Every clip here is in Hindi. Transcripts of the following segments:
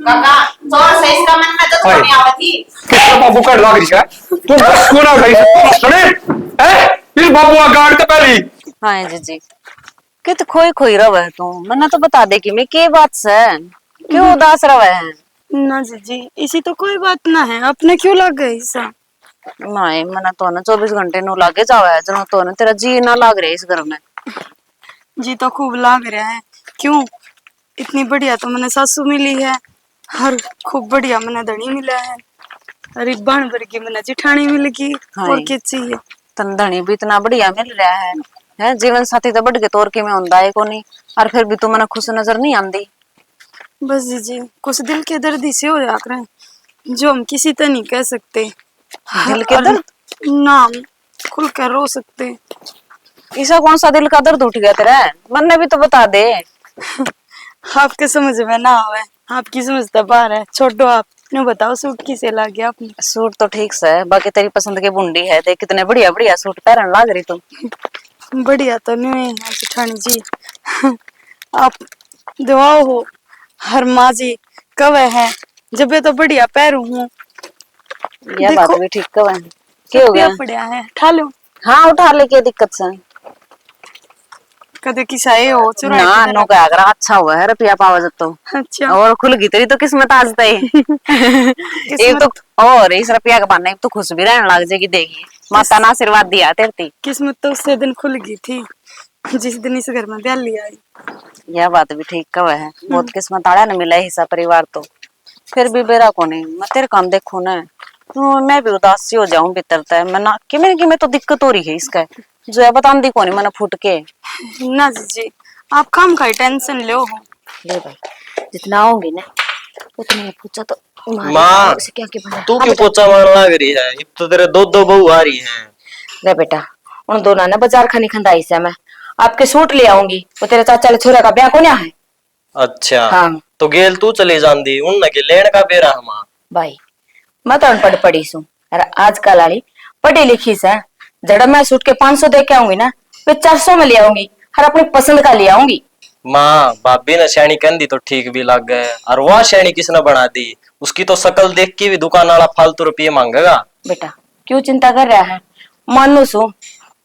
काका जोर से इसका मन में तो थोड़ी आवती किसका बाबू कट लग रही है तू बस क्यों ना गई सुने है इस बाबू का गाड़ तो पहली। हाँ जी कि तो खोई खोई रवे तू मन्ना तो बता दे कि मैं के बात से क्यों उदास रवे है। ना जी इसी तो कोई बात ना है, अपने क्यों लग गए ऐसा? नहीं मना तो ना 24 घंटे नु लागे जावे जनो तो ना तेरा जी ना लाग रहा इस घर में। जी तो खूब लाग रहा है, क्यों? इतनी बढ़िया तो मैंने सासू मिली है, हर खूब बढ़िया मैंने धनी मिला है, अरे बन भर की मैंने जिठानी मिल गई, और क्या चाहिए? तन धनी भी इतना बढ़िया मिल रहा है जीवन साथी तो बढ़ के तौर के में हुंदा है कोनी और फिर भी तू मने खुश नजर नहीं आंदी। बस जी कुछ दिल के दर्द से हो जा रहे हैं जो हम किसी से नहीं कह सकते। दिल के दर्द नाम खुल कर रो सकते। ऐसा कौन सा दिल का दर्द उठ गया तेरा मन्ने भी तो बता दे। आपके समझ में ना आवे, आपकी समझ तो बाहर है, छोड़ो आप ने बताओ सूट किसे ला गया आपने? सूट तो ठीक से बाकी तेरी पसंद की बुंडी है देख कितने बढ़िया बढ़िया सूट पहनने लाग रही तुम। बढ़िया तो नहीं है जेठानी जी, आप दुआओ हो हर माँ जी कब है जब ये तो बढ़िया पैरू हूँ। यह बात भी ठीक कब है क्या हो गया पड़ा है उठा लो। हाँ उठा ले क्या दिक्कत से कदे किसाए हो चुराए ना नो का अगर अच्छा हुआ है रुपया पावा तो अच्छा और खुल गई तेरी तो किस्मत आज तय एक तो और इस रुपया का बहाना तो खुश भी रहने लग जाएगी देगी माता ने आशीर्वाद दिया तेरी। किस्मत तो उससे दिन खुल गई थी जिस दिन इस घर में ब्याली आई। यह बात भी ठीक कब है बहुत किस्मत आड़ा ने मिला हिस्सा परिवार तो फिर भी बेरा को नहीं मैं तेरे काम देखू ना मैं भी उदास सी हो जाऊं भीतर तय मैं ना कि मैं तो दिक्कत हो रही है इसका जो है बता दी कौन मैंने फूट के ना जी आप काम का टेंशन लो हो ले भाई जितना आओगी ना उतना पूछा तो माँ क्या तू क्यों पोचा मारने लग रही है? अब तो तेरे दो बहू आ रही हैं। ले बेटा उन दोनों ने बाजार खानी खंदाई से मैं आपके सूट ले आऊंगी वो तेरे चाचा ले छोरा का ब्याह को है। अच्छा हाँ तो गेल तू चली जाती उन के लेन का बेरा हम भाई मैं तो अनपढ़ पढ़ी सू आजकल वाली पढ़ी लिखी से जड़ा मैं सूट के 500 दे के आऊंगी ना वे 400 में ले आऊंगी हर अपनी पसंद का ले आऊंगी। माँ भाभी ने शैनी कहती तो ठीक भी लग गए और वह शैनी किसने बना दी? उसकी तो शकल देख के भी दुकान वाला फालतू रुपये मांगेगा। बेटा क्यों चिंता कर रहा है मानू सू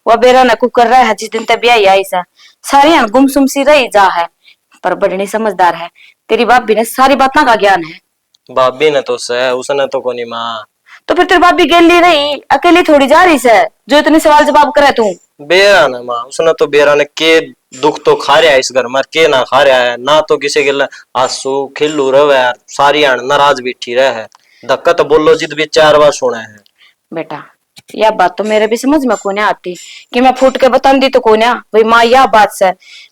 वह बेरा न कर रहा है जिस दिन तक ब्याह आई सा सारी गुमसुम सी रही जा है पर बड़नी समझदार है तेरी भाभी ने सारी बातों का ज्ञान है। भाभी ने तो सह उसने तो कोनी माँ तो फिर तेरी भाभी गेली रही अकेली थोड़ी जा रही से जो इतने सवाल जवाब करे तू बेरा ने माँ उसने तो बेरा ने के दुख तो खा रहा है इस घर में के ना खा रहा है ना तो किसी के आंसू खिल्लू रहे सारी नाराज बैठी रहे है धक्का तो बोलो जिद भी 4 बार सुना है। बेटा यह बात तो मेरे भी समझ में को नहीं आती कि मैं फूट के बता दी तो को ना भाई माँ यह बात से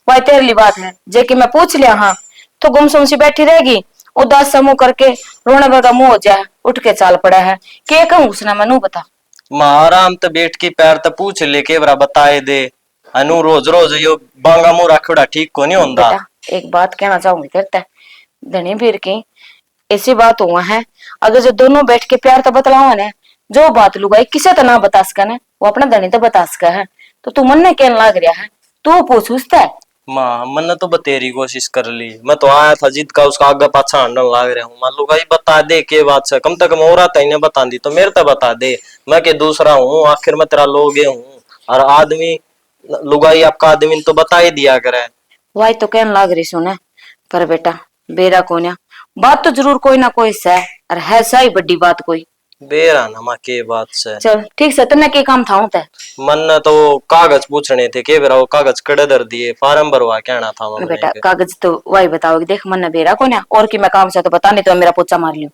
वही तेरी बात है जे कि मैं पूछ लिया हाँ तो गुमसुम सी बैठी रहेगी उदास समूह करके रोने भर का मुंह हो जाए उठ के चाल पड़ा है के कहूँ उसने मनु बता माँ आराम तो बैठ के पैर तो पूछ ले के बरा बताए दे अनु रोज रोज यो बांगा मुंह रखड़ा ठीक को नहीं होता। एक बात कहना चाहूंगी करता धनी भीर की ऐसी बात हुआ है अगर जो दोनों बैठ के प्यार तो बतलाओ ना जो बात लुगाई किसे तो ना बता सका ना वो अपना धनी तो बता सका है तो तू मन ने कहने लग रहा है तू पूछ उससे माँ मैंने तो बतेरी कोशिश कर ली मैं तो आया था जिद का उसका आगे पाछा हंडन लाग रहा हूँ मान लुगाई बता दे के बात से कम तक मोरा तईने बता दी तो मेरे तो बता दे मैं के दूसरा हूँ आखिर में तेरा लोगे हूँ और आदमी लुगाई आपका आदमी तो बता ही दिया करे वही तो कहने लग रही सुने पर बेटा बेरा को ना बात तो जरूर कोई ना कोई से और है सही बड़ी बात कोई बेरा नमा के बात से चल ठीक से तन्ने के काम था ते मन ने तो कागज पूछने थे के बेरा वो कागज कड़े दर दिए फार्म भरवा कहना था मैं बेटा कागज तो वही बताओगे देख मन बेरा को ना और की मैं काम से तो बता नहीं तो मेरा पोचा मार लियो।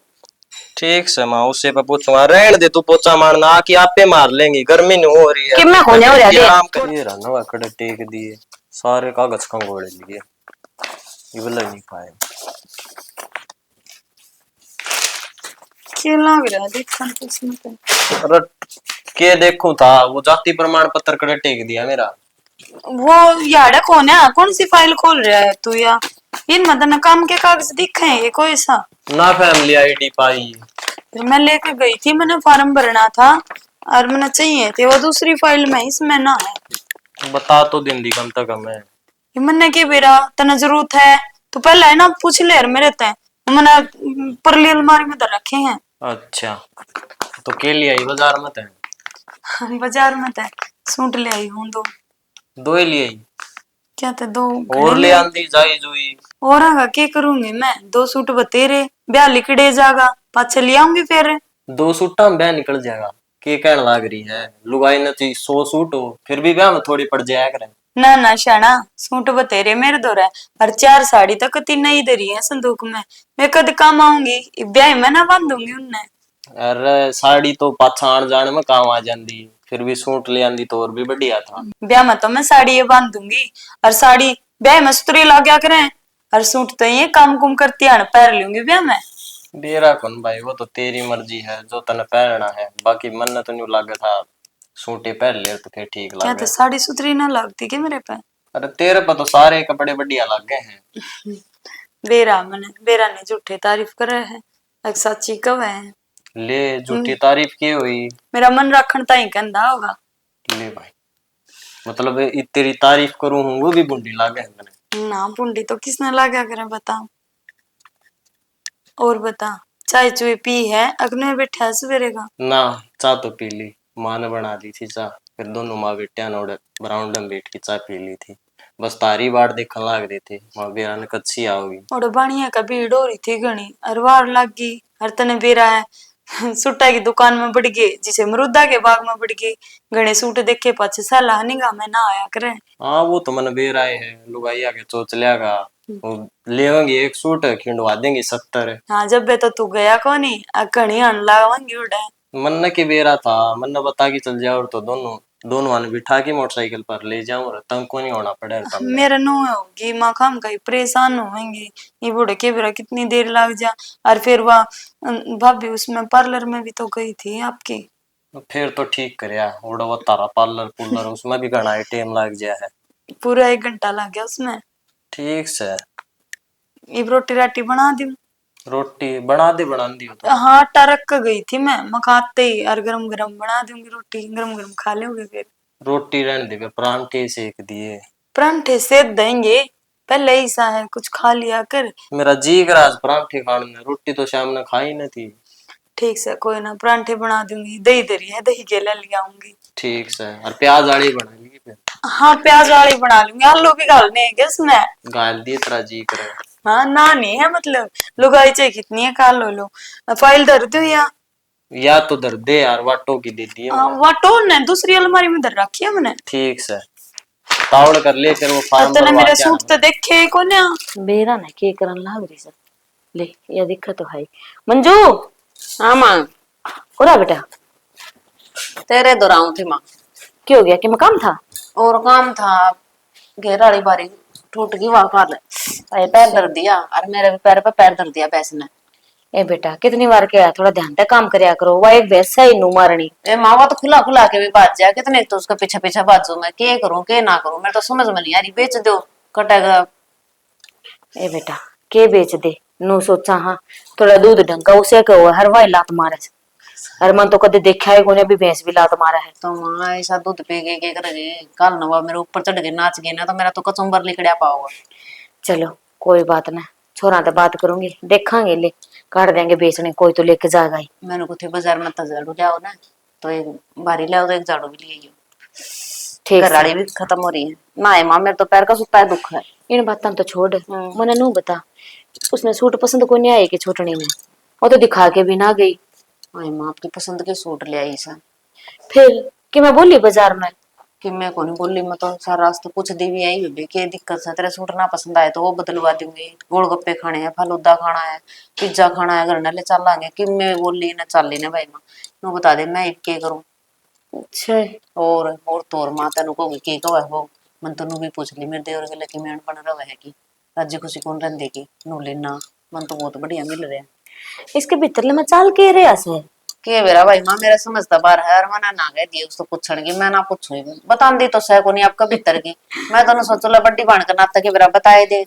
ठीक से माँ उससे पे पूछूंगा रहने दे तू पोचा मारना आके आप पे मार लेंगी गर्मी नहीं हो रही है कि मैं होने हो रहा है आराम कर ये रहा कड़े टेक दिए सारे कागज कंगोड़े लिए ये बोला नहीं पाए क्या लग रहा है देख अरे के देखूं था वो जाति प्रमाण पत्र कड़े टेक दिया मेरा वो यार कौन है कौन सी फाइल खोल रहा है तू या इन मदन काम के कागज दिखे हैं ये कोई सा ना फैमिली आईडी पाई फिर मैं लेके गई थी मैंने फॉर्म भरना था और मैंने चाहिए थे वो दूसरी फाइल में इसमें ना है बता तो दिन दी कम तक हमें ये मैंने की बेरा तना जरूरत है तो पहले है ना पूछ ले यार मेरे ते मैंने परली अलमारी में धर रखे हैं। अच्छा, तो के लिए आई बाजार में थे? बाजार में थे, सूट ले आई हूँ दो। दो ही लिए आई? क्या थे दो और ले आंदी जाई जुई। और आगा के करूंगी मैं, दो सूट बतेरे ब्याह लिखड़े जागा, पाछे ले आऊंगी फिर। दो सूटा में ब्याह निकल जाएगा, के कहने लाग रही है? लुगाई न थी 100 सूट हो, फिर भी ब्याह में थोड़ी पड़ जाया करे। ना ना शाना, सूट बतेरे मेरे दो रहे, और 4 साड़ी तक तीन ही धरी है संदूक में। मैं कद काम आऊंगी, ब्याह में ना बांधूंगी उन्हें। अरे साड़ी तो पाछा आन जाने में काम आ जाती, फिर भी सूट ले आंदी तो और भी बढ़िया था। ब्याह में तो मैं साड़ी ये बांध दूंगी, और साड़ी ब्याह में सुतरी ला क्या करें, और सूट तो ये काम कुम करती है पहन लूंगी ब्याह में। बेरा कौन भाई, वो तो तेरी मर्जी है, जो तने पहनना है। बाकी मन ने तो नहीं लगा था सूटे पहन ले तो फिर ठीक क्या लगे। तो साड़ी सुतरी ना लगती क्या मेरे पे? अरे तेरे पर तो सारे कपड़े बढ़िया लग गए हैं। बेरा ने झूठे तारीफ कर रहे हैं, एक सच्ची कव है। ले झूठी तारीफ की हुई? मेरा मन रखन ताई कहंदा होगा। ले भाई, मतलब तेरी तारीफ करूं हूं वो भी बुंडी लागे है मैंने। ना बुंडी तो किसने लगा करे बता। और बता, चाय चुई पी है? अग्नि बैठा है सवेरे का? ना, चाय तो पी ली, माँ ने बना दी थी चाय, फिर दोनों माँ बेटिया ने बरामदे में बैठ के चाय पी ली थी। बस तारी बाट देखने लग रही थी, माँ बेरा ने कच्ची आओगी। और बाणिया का भीड़ हो रही थी घनी, अरवार लग गई। हर तने बेरा है सूटा की दुकान में बढ़ गए, जिसे मरुदा के बाग में बढ़ गई। घने सूट देखे पाछे सलाह निगाह में ना आया करे। हाँ वो तो मन बेर आए है, लुगाई आके चोच लियागा, लेवेंगे एक सूट खिंडवा देंगे 70। हाँ जब बे तो तू गया कोनी, घनी हन लावांगी उड़े। मन की बेरा था, मन ने बता के चल जाओ, और तो दोनों ने बिठा के मोटरसाइकिल पर ले जाऊं, और तंग को नहीं होना पड़े। मेरा नो होगी माँ खाम का परेशान होंगी, ये बूढ़े के बेरा कितनी देर लग जा। और फिर वह भाभी उसमें पार्लर में भी तो गई थी आपकी। फिर तो ठीक करया, ओड़ा वो तारा पार्लर उसमें भी घना टाइम लग गया है। पूरा 1 घंटा लग गया उसमें। ठीक से ये रोटी राटी बना दी? रोटी बना दी हो तो। हाँ आटा रख के गई थी मैं खाते ही, और गरम गरम बना दूंगी रोटी, गरम गरम खा लोगे फिर। रोटी रहने दे, परांठे सेक दिए। परांठे सेक देंगे, पहले ऐसा है कुछ खा लिया कर। मेरा जी करा आज परांठे खाने में, रोटी तो शाम ने खाई न थी। ठीक से कोई ना, परांठे बना दूंगी, दही दरी है दही के ले आऊंगी। ठीक से, और प्याज आड़ी बना ली फिर? हाँ प्याज वाली बना लूंगी, आलू भी डालने हैं क्या उसमें? गाल दिए तेरा जी करे। हाँ ना नहीं है मतलब, लुगाई चाहिए कितनी है खा लो। फाइल धर दो या तो दर दे यार, वाटो की दे दी है। वाटो ने दूसरी अलमारी में धर रखी है मैंने। ठीक से, तावड़ कर ले फिर वो फार्म तने भरवा मेरे के सूट तो देखे को ना। बेरा ना के करन लाग रही सब। ले या दिक्कत तो है। मंजू, हाँ माँ, उरा बेटा तेरे दोराऊ थी माँ। क्या हो गया, कि मैं काम था? और काम था, घेर वाली बारी टूट गई, वहां कर ले। पैर दर्द दिया, और मेरे भी पैर पे पैर दर्द दिया भैंस ने। ए बेटा कितनी बार क्या, थोड़ा ध्यान से काम करया करो, वह एक भैंस है नू मारनी। ए मावा तो खुला खुला के भी बाज जाए, कितने तो उसका पीछे पीछे बाजू मैं के करूं के ना करूं, मेरे तो समझ में नहीं आ रही। बेच दो कटेगा। ए बेटा के बेच दे, नू सोचा हाँ थोड़ा दूध ढंग का उसे कहो, हर वाई लात मारे। अरे मन तो कदे देखा है कोने भी भैंस भी लात मारा है। तो मां ऐसा दूध पी गए के करेंगे, कल नवा मेरे ऊपर चढ़ के नाच गए ना तो मेरा तो कचुम्बर लिखड़ा पाओगा। चलो कोई बात ना, छोरा तो बात करूंगी, देखांगे ले काट देंगे बेचने, कोई तो लेके जाएगा ही। मैंने कुछ बाजार में तो झाड़ू लाओ ना, तो एक बारी लाओ तो एक झाड़ू भी ले आइयो। ठीक घराड़ी भी खत्म हो रही है ना। है मां मेरे तो पैर का सुता है दुख है। इन बातों तो छोड़, मने नू बता उसने सूट पसंद को नहीं आए कि छोटनी में, वो तो दिखा के भी ना गई। हाय मां आपकी पसंद के सूट ले आई सा। फिर कि मैं बोली बाजार में कि मैं कौन बोली, मैं तो सारा रास्ता पूछ दी भी आई हुई के दिक्कत से तेरे सूट ना पसंद आए तो वो बदलवा दूंगी। गोलगप्पे खाने हैं, फालूदा खाना है, पिज्जा खाना है, घर नाले चलांगे कि मैं बोली ना चल ना भाई मां नु बता दे मैं के करूं। अच्छा और तोर मां तेनु को के कहो है वो मन तनु भी पूछ ली मेरे देवर के लकी मेन बन रहा है कि राज्य खुशी कौन रहंदे की नु लेना मन तो बहुत बढ़िया मिल रहा है। इसके भीतर मैं चाल के रे से के बेरा भाई मां मेरा समझता बार है, और मना ना गए दिए उसको पूछण की, मैं ना पूछू बता दी तो सह को नहीं आपका भीतर की। मैं तो सोचला बड्डी बन के नाता के बेरा बताए दे,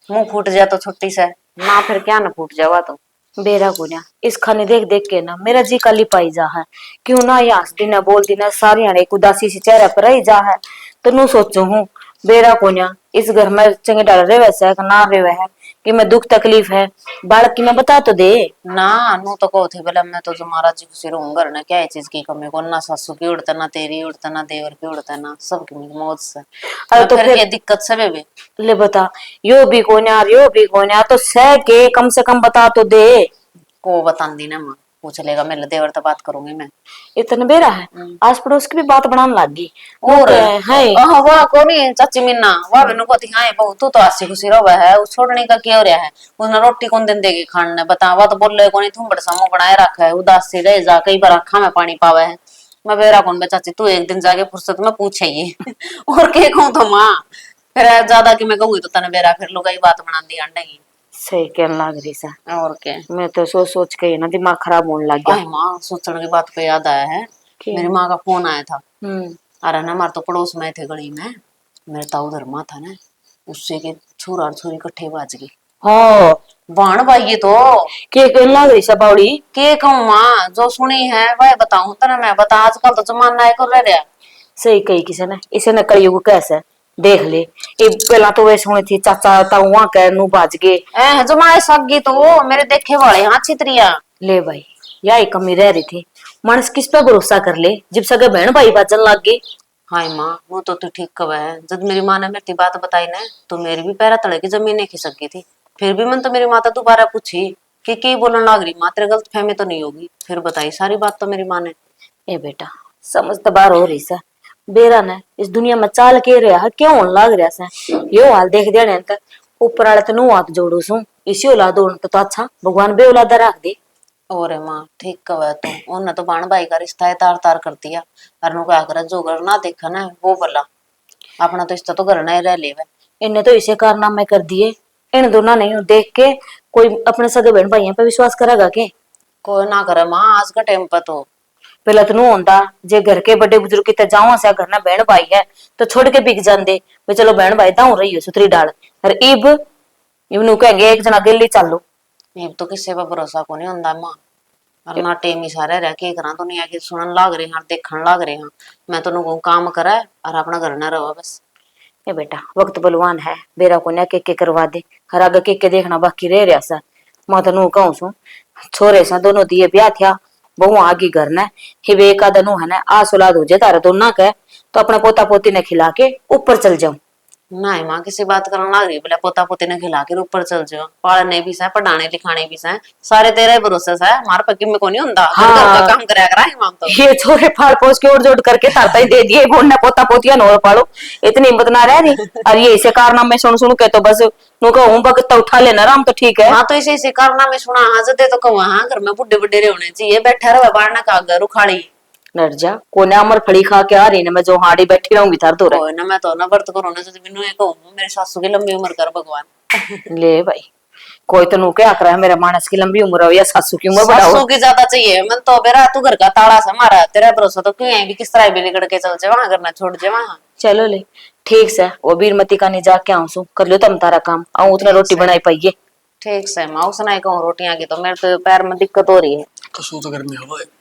मुंह फूट जा तो छुट्टी से ना, फिर क्या ना फूट जावा तो बेरा गुनिया इस खाने देख देख के ना मेरा जी काली पाई जा है। क्यों ना ये हंसती ना बोलती ना सारी एक उदासी सी चेहरा पर ही जा है। तो नू सोचू हूँ बेरा कोन्या इस घर में चंगे डाल रहे वैसे है ना रहे है, कि मैं दुख तकलीफ है बालक की मैं बता तो दे। ना नु तो को थे बोला मैं तो तुम्हारा जी खुशी रहूंगा ना, क्या है चीज की कमी को, ना सासू की उड़ता ना तेरी उड़ता ना देवर की उड़ता ना सबकी मौज से। अरे तो फिर फिर ये दिक्कत से बेबे ले बता, यो भी कोने और यो भी कोने, तो सह के कम से कम बता तो दे। को बतांदी ना माँ, पूछ लेगा मेरे देवर तो बात करूंगी मैं। इतने बेरा है आस पड़ोस की भी बात बनाने लग गई। और है हाँ वाह कोनी चाची मीना वाह मैंने कहती हाँ बहु तू तो आसी खुशी रहा है, उस छोड़ने का क्या हो रहा है, उसने रोटी कौन दिन देगी खाने बता, वह तो बोल रहे कोनी तुम बड़ा समूह बनाए रखा है, उदास से रह जा कई बार आखा में पानी पावे है। मैं बेरा कौन बे चाची, तू एक दिन जाके फुर्सत में पूछे ये और के कहूँ तो माँ फिर ज्यादा कि मैं कहूंगी तो तने बेरा फिर लोग बात बना दी अंडे की। सही कहने लग रही सा। और क्या मैं तो सोच सोच के ही ना दिमाग खराब होने लग गया। आई माँ सोचने की बात पे याद आया है, मेरी माँ का फोन आया था। अरे ना हमारे तो पड़ोस में थे गली में, मेरे ताऊ धर्मा था ना, उससे के छोरा और छोरी इकट्ठे बाज गई। हाँ बाण भाई ये तो के कहने लग रही सा बावड़ी। के कहूँ माँ जो सुनी है वह बताऊं तना, मैं बता आजकल तो जमाना है कर रहा। सही कही किसी ने, इसे न कलयुग कैसे देख ले। ये पहला तो वे सुनी थी चाचा ताऊ वहां के नु बाज गए। जमाए सगी तो वो मेरे देखे वाले हाँ छित्रिया। ले भाई यही कमी रह रही थी, मानस किस पे भरोसा कर ले जब सगे बहन भाई बाजन लग गए। हाय माँ वो तो तू ठीक कब है, जब मेरी माँ ने मेरी बात बताई ना तो मेरी भी पैरा तले की जमीन नहीं खिसक गई थी। फिर भी मन तो मेरी माता दोबारा पूछी कि बोलने लग रही माँ, तेरे गलत फहमी तो नहीं होगी, फिर बताई सारी बात तो मेरी माँ ने। ए बेटा समझ तो बार हो रही सा, बेरा ने इस दुनिया में चाल के रहा क्यों होने लग रहा सा यो हाल देख देने तक ऊपर वाले तो हाथ जोड़ू सू, इसी औलाद होने तो अच्छा भगवान बे औलादा रख दे। और माँ ठीक कह तू, उन्हें तो बाण भाई का रिश्ता है तार तार कर दिया, और नु क्या करे जो घर ना देखा ना वो भला, अपना तो रिश्ता तो घर ना ही रह ले। इन्हें तो इसे कारनामे कर दिए, इन दोनों नहीं देख के कोई अपने सगे बहन भाइयों पे विश्वास करेगा के। कोई ना करे माँ आज का टाइम पर तो पहले तो होता जे घर के बड़े बुजुर्ग कितने जावा से घर ना बहन भाई है तो छोड़ के बिक जाते भाई चलो बहन भाई दाऊ रही हो सुतरी डाल। और इब इबनू कहेंगे एक जना गेली चालो। ये तो किसी पर भरोसा को नहीं होता माँ, और ना टेम ही सारे रह के करा दुनिया के सुनन लाग रहे हैं देखन लाग रहे हैं। मैं तो नु काम करा और अपना घर ना रहो बस। ए बेटा वक्त बलवान है, बेरा को ना के करवा दे, हर आगे के देखना बाकी रह रहा सा। मैं तो नु कहूं सू छोरे सा दोनों दिए ब्याह थिया बहु आगे घर ने ही वे का दनु है ना आस औलाद हो जाए तारे दोनों के तो अपने पोता पोती ने खिला के ऊपर चल जाऊं। नहीं माँ किसी बात करने लग रही बोले पोता पोती ने खिला के ऊपर चल जाओ, पालने भी से पढ़ाने लिखाने भी से सारे तेरे भरोसे से, हमारे पक्की में को नहीं होता। हाँ। घर का काम कराया करा माँ तो ये छोरे फाड़ पोस के और जोड़ करके ताता ही दे दिए बोलने पोता पोतिया नोर पाड़ो, इतनी हिम्मत ना रह रही। और ये इसे कारनामे सुन सुन के तो बस नु कहूं बगता उठा लेना राम तो ठीक है। हाँ तो इसे कारना में सुना हाँ जते तो कहूँ हाँ घर में बुढ़े बुढ़े होने चाहिए, बैठा रहो बाढ़ का घर उखाड़ी नर जा कोने अमर फड़ी खा के आ रही ना, मैं जो हाड़ी बैठी रहूंगी थार तो कोई ना मैं तो ना व्रत करो ना जो बिनु एक कहूँ मेरे सासू की लंबी उम्र कर भगवान। ले भाई कोई तो नु क्या कर रहा है मेरे मानस की लंबी उम्र हो या सासू की उम्र बढ़ाओ। सासू की ज्यादा चाहिए मन तो बेरा तू घर का ताला सा मारा तेरा भरोसा तो क्यों है भी किस तरह भी निकल के चल जाए वहां करना छोड़ जाए वहां। चलो ले ठीक से वो बीरमती का नहीं जाके आऊं सू कर लो तुम तारा काम आऊं उतना रोटी बनाई पाइए। ठीक से माँ सुनाई कहूँ रोटियां की तो मेरे तो पैर में दिक्कत हो रही है। कसू तो गर्मी हवा है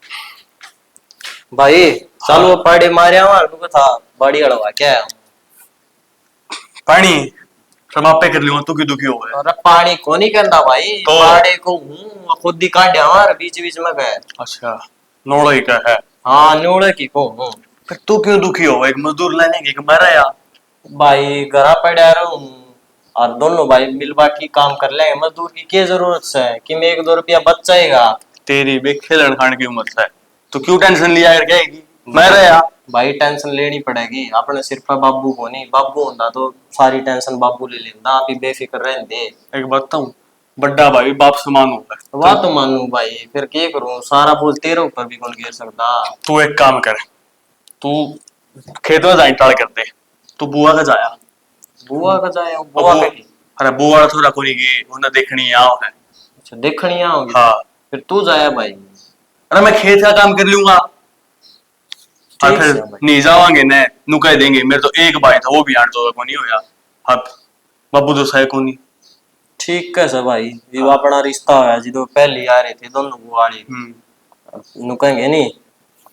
भाई चलो पाड़ी मारे हमारे था बड़ी अड़वा क्या है। पानी समाप्त कर लियो तू की दुखी हो गए। अरे पानी को नहीं कहता भाई तो पाड़े को हूँ खुद ही काट हमारे बीच बीच में गए। अच्छा नोड़ा ही का है। हाँ न्यूड़े की को हूँ। फिर तू क्यों दुखी हो, एक मजदूर लेने की मरा या भाई घरा पड़ा रहूं और दोनों भाई मिल बाटी काम कर लेंगे, मजदूर की क्या जरूरत है कि मैं 1-2 रुपया बच जाएगा। तेरी भी खेलन खाने की उम्र है तो क्यों टेंशन लिया कर जाएगी मरा या। भाई टेंशन लेनी पड़ेगी अपने सिर पर, बाबू को नहीं, बाबू होता तो सारी टेंशन बाबू ले लेता, आप ही बेफिक्र रहते। एक बात बताऊं बड्डा भाई बाप समान होता है। वाह तो मानू भाई फिर क्या करूं, सारा बोझ तेरे ऊपर भी कौन गिर सकता। तू एक काम कर, तू खेत में जाए टाल कर दे, तू बुआ का जाया। बुआ का जाए बुआ का की? अरे बुआ थोड़ा कोनी की उन्हें देखनी है आओ है। अच्छा देखनी आओगी। हाँ फिर तू जाया भाई। अरे मैं खेत का काम कर लूंगा और ठीक फिर है भाई। नहीं जावांगे ने नु कह देंगे मेरे तो एक भाई था वो भी 8 को नहीं होया हक बाबू तो सह को नहीं। ठीक है सब भाई ये अपना रिश्ता है जी तो पहले आ रहे थे दोनों बुआड़ी नु कहेंगे नहीं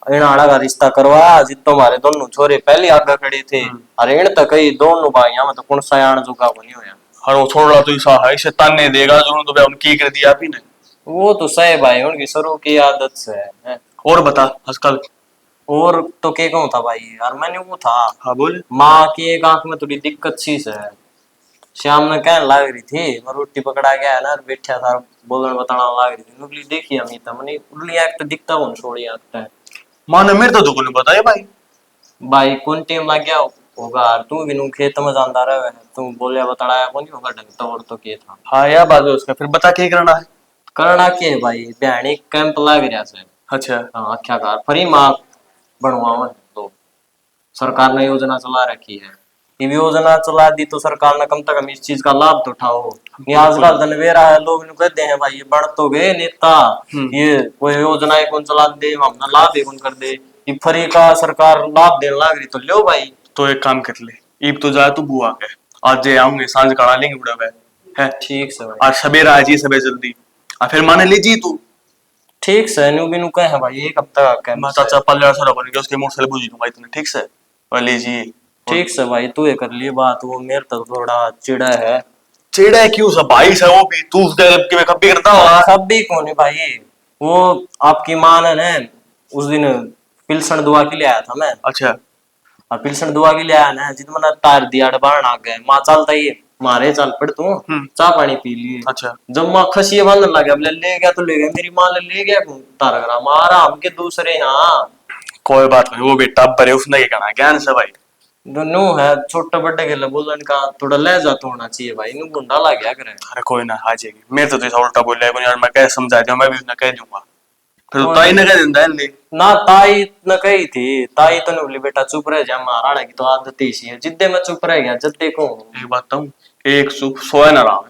इन आड़ा का रिश्ता करवा जी तुम्हारे दोनों छोरे पहले आगे खड़े थे। अरे इन तक ही दोनों भाइयों में तो कौन सा आण जुगा को नहीं होया। और वो थोड़ा तो ऐसा है शैतान ने देगा जो तो उनकी कर दिया आप ही ने। वो तो सही भाई, उनकी शुरू की आदत से है। और बता आजकल। और तो क्या कहूँ था भाई यार, मैंने वो था हाँ बोल। माँ की एक आंख में थोड़ी दिक्कत सी है। शाम में कहने लग रही थी, मैं रोटी पकड़ा गया है ना, बैठा था बोलने बताना लग रही थी, नुकली देखी अमिता मैंने उल्ली आंख तो दिखता हूँ छोड़ी आंख है। माँ ने मेरे तो दुकान ने बताया भाई। भाई कौन टाइम लग गया होगा यार, तू भी नू खेत में जानता रहे, तू बोलिया बताया कौन होगा ढंग तो, और तो क्या था। हाँ यार बात है उसका, फिर बता क्या करना है। करना क्या है भाई, बहनी कैंप लग रहा से। अच्छा। हाँ क्या कार फ्री माँ बनवाओ है तो सरकार ने योजना चला रखी है। ये योजना चला दी तो सरकार ने कम से कम इस चीज का लाभ तो उठाओ। ये आजकल धनवेरा है, लोग नु कहते हैं भाई ये बढ़ तो गए नेता, ये कोई योजना कौन चला दे, हम अपना लाभ ही कौन कर दे, ये फ्री का सरकार लाभ देने लग रही तो लो भाई। तो एक काम कर ले, ईब तो जा तू बुआ के आज जे आऊंगे सांझ करा लेंगे बुढ़ा भाई है। ठीक से भाई। आज सवेरा आ जी सबे जल्दी आ फिर माने ले जी तू। ठीक से न्यू बिनू कहे हैं भाई, एक हफ्ता का मैं चाचा पल्ला सरा बन गया उसके मोटरसाइकिल बुझी दूंगा इतने। ठीक से और ले जी। ठीक से भाई, तू ये कर लिए बात, वो मेरे तो थोड़ा चिड़ा है। चेड़ा है क्यों सब भाई से वो भी तू उसके में कभी करता होगा। सब भी कौन है भाई, वो आपकी माँ ने उस दिन पिलसन दुआ के लिए आया था मैं, अच्छा। और पिलसन दुआ के लिए आया ना, जित मैंने तार दिया डबाण आ गए माँ चलता ही मारे चल पड़ तू चाह पानी पी लिए। अच्छा। जब माँ खसिए बांधने लगे बोले ले गया तो ले गया, मेरी माँ ले गया तार करा मारा हमके दूसरे यहाँ। कोई बात नहीं वो बेटा बड़े उसने क्या कहना ज्ञान से भाई। दोनों है छोटे बड़े के लिए बोलन का थोड़ा लहजा तो होना चाहिए भाई, नु गुंडा लग गया करे। अरे कोई ना आ जाएगी, मेरे तो जैसा उल्टा बोल रहा है यार, मैं कैसे समझा दूं, मैं भी उसने कह दूंगा फिर तो ताई ने कह देता है ले। ना ताई न कही थी, ताई तो नहीं बोली बेटा चुप रह जा, महाराणा की तो आदत ही है, जिद्दे में चुप रह गया जद्दे को। एक बात बताऊं, एक सुख सोया ना रहा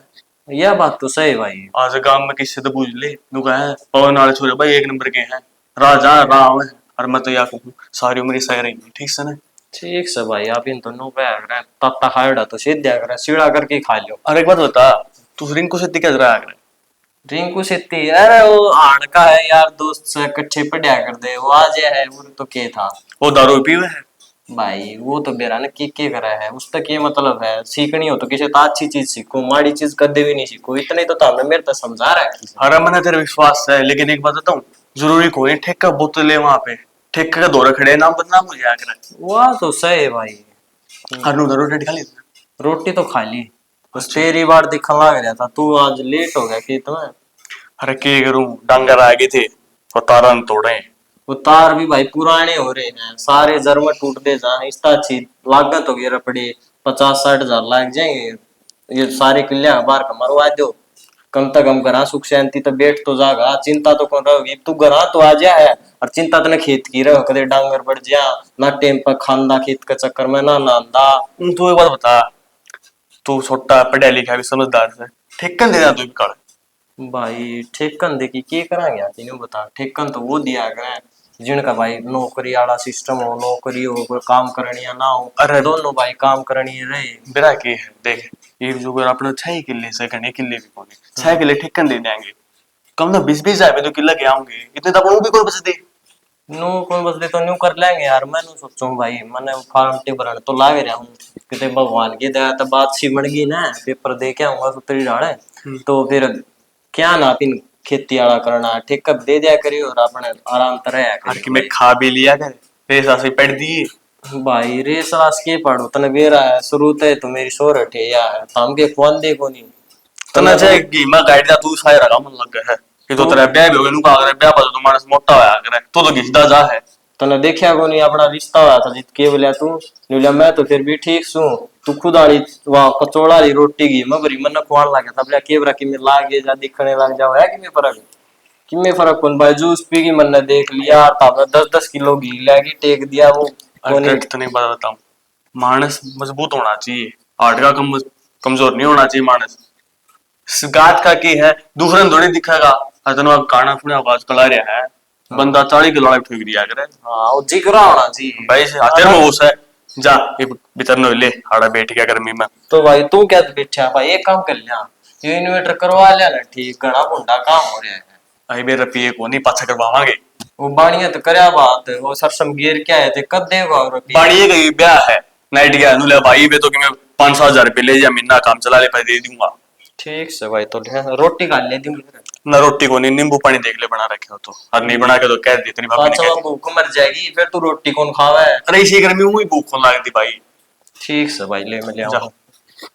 है। यह बात तो सही भाई। आज गांव में किससे तो पूछ ले दुका है पवन वाले छोरे भाई एक नंबर के हैं, राजा राव है। और मैं तो या कहूँ सारी उम्र सह रही है। ठीक से ना। ठीक से भाई, आप इन तो नो पे तत्ता खाएड़ा तो सीधा करे सीधा करके खा लो। अरे एक बात बता, तू रिंकू से क्या रहा है। रिंकू सेती अरे वो आड़ का है यार, दोस्त से इकट्ठे पढ़िया कर दे, वो आज है वो तो क्या था। वो दारू पीवे है भाई वो तो बेरा ने के करा है, उस तक ये मतलब है सीखनी हो तो किसी तो अच्छी चीज सीखो, माड़ी चीज कदे भी नहीं सीखो, इतने तो हमने मेरे तो समझा रहा है। अरे मैंने तेरे विश्वास है, लेकिन एक बात बताऊं, जरूरी कोई ठेका बोतल है वहां पे, ठेके का दौरा खड़े नाम बदनाम हो जाया करे। वाह तो सही है भाई। हरनू दारू रेट खा ली रोटी तो खा ली, बस तेरी बार दिखा लग रहा था, तू आज लेट हो गया कि तुम्हें। अरे के करूं डांगर आ गए थे और तारा तोड़े। वो तार भी भाई पुराने हो रहे हैं, सारे जर में टूट दे जा, इसका अच्छी लागत हो गई रपड़ी 50-60 हजार लग जाएंगे, ये सारे किले बाहर का मरवा दो, कम से कम घरा सुख शांति तो बैठ तो जागा, चिंता तो कौन रहोगी तू घरा तो आ जा है, और चिंता तो न खेत की रहो, कदे डांगर बढ़ जा ना टेम पर खांदा खेत के चक्कर में ना नांदा। तू एक बात बता, तू छोटा पढ़ा लिखा भी समझदार से ठेकन देना तू कर। भाई ठेकन देखी के करांगे आप इन्हें बता, ठेकन तो वो दिया करें जिनका भाई नौकरी वाला सिस्टम हो, नौकरी हो कोई काम करनी या ना हो, अरे दोनों भाई काम करनी रहे। बेरा के है देख, ये जो अगर अपने 6 किले से करने किले भी कोने 6 किले ठेकन दे देंगे, कम ना 20-20 हजार तो किला के आऊंगे, इतने तो अपन भी कोई बच दे। नो कौन बस दे तो न्यू कर लेंगे यार, मैं नु सोचूं भाई मैंने फार्म टिबरन तो लागे रहा हूं, किते भगवान की दया तो बात सिमड़ गई ना, पेपर दे के आऊंगा सुतरी डाले तो फिर क्या ना पिन खेती वाला करना, ठेका दे दिया करियो और अपने आराम तरह हर की मैं खा भी लिया कर पैसा से पढ़ दी। भाई रेस रास के पढ़ो तने बेरा है शुरू ते तो मेरी सोरठ है या है हम के फोन दे को नहीं तना चाहे कि मैं गाइड दा तू सारे रहा मन लग गया है कि तो तेरा ब्याह भी हो गया, नु का अगर ब्याह पर तो मानस मोटा होया करे तो घिसदा जा है। तने देखया को नहीं अपना रिश्ता हुआ था जित के बोलिया तू बोलिया मैं तो फिर भी ठीक सू, तू खुद आली वहां कचौड़ा वाली रोटी की मैं बरी मन खुआन लगा था, बोलिया केवरा कि में लागे जा दिखने लग जाओ है कि में फर्क कौन भाई, जूस पी की मन ने देख लिया था 10-10 किलो घी लागी टेक दिया वो अरे तो नहीं बता हूं, मानस मजबूत होना चाहिए, हार्ट का कमजोर नहीं होना चाहिए मानस। गात का की है दूसरे ने थोड़ी दिखेगा, अतनो गाना सुने आवाज कला रहा है बंदा 40 किलो ठोक दिया करे। हां वो जिगरा होना चाहिए भाई से हाथ में वो है जा ये भीतर न ले आड़ा बैठ गया गर्मी में। तो भाई तू क्या बैठा भाई, एक काम कर लिया ये इन्वर्टर करवा लिया ना, ठीक घना बुंडा काम हो रहा है। आई मेरा पिए को नहीं पाछा करवावांगे, वो बाणिया तो करया बात वो सरसम गिर क्या है ते कद देगा और बाड़िए गई ब्याह है नाइट गया नु ले भाई बे तो कि मैं 5-7 हजार रुपये ले जा, महीना काम चला ले, पैसे दे दूंगा। ठीक से भाई, तो रोटी खा ले दी। ना रोटी को नहीं, नींबू पानी देख ले बना रखे हो तो, और नहीं बना के तो कह दी, तेरी भाभी ने अच्छा कह वो दी। भूख मर जाएगी, फिर तू रोटी कौन खावा है? अरे इसी गर्मी में ही भूख कौन लगती भाई। ठीक से भाई, ले मैं ले जा। आऊंगा।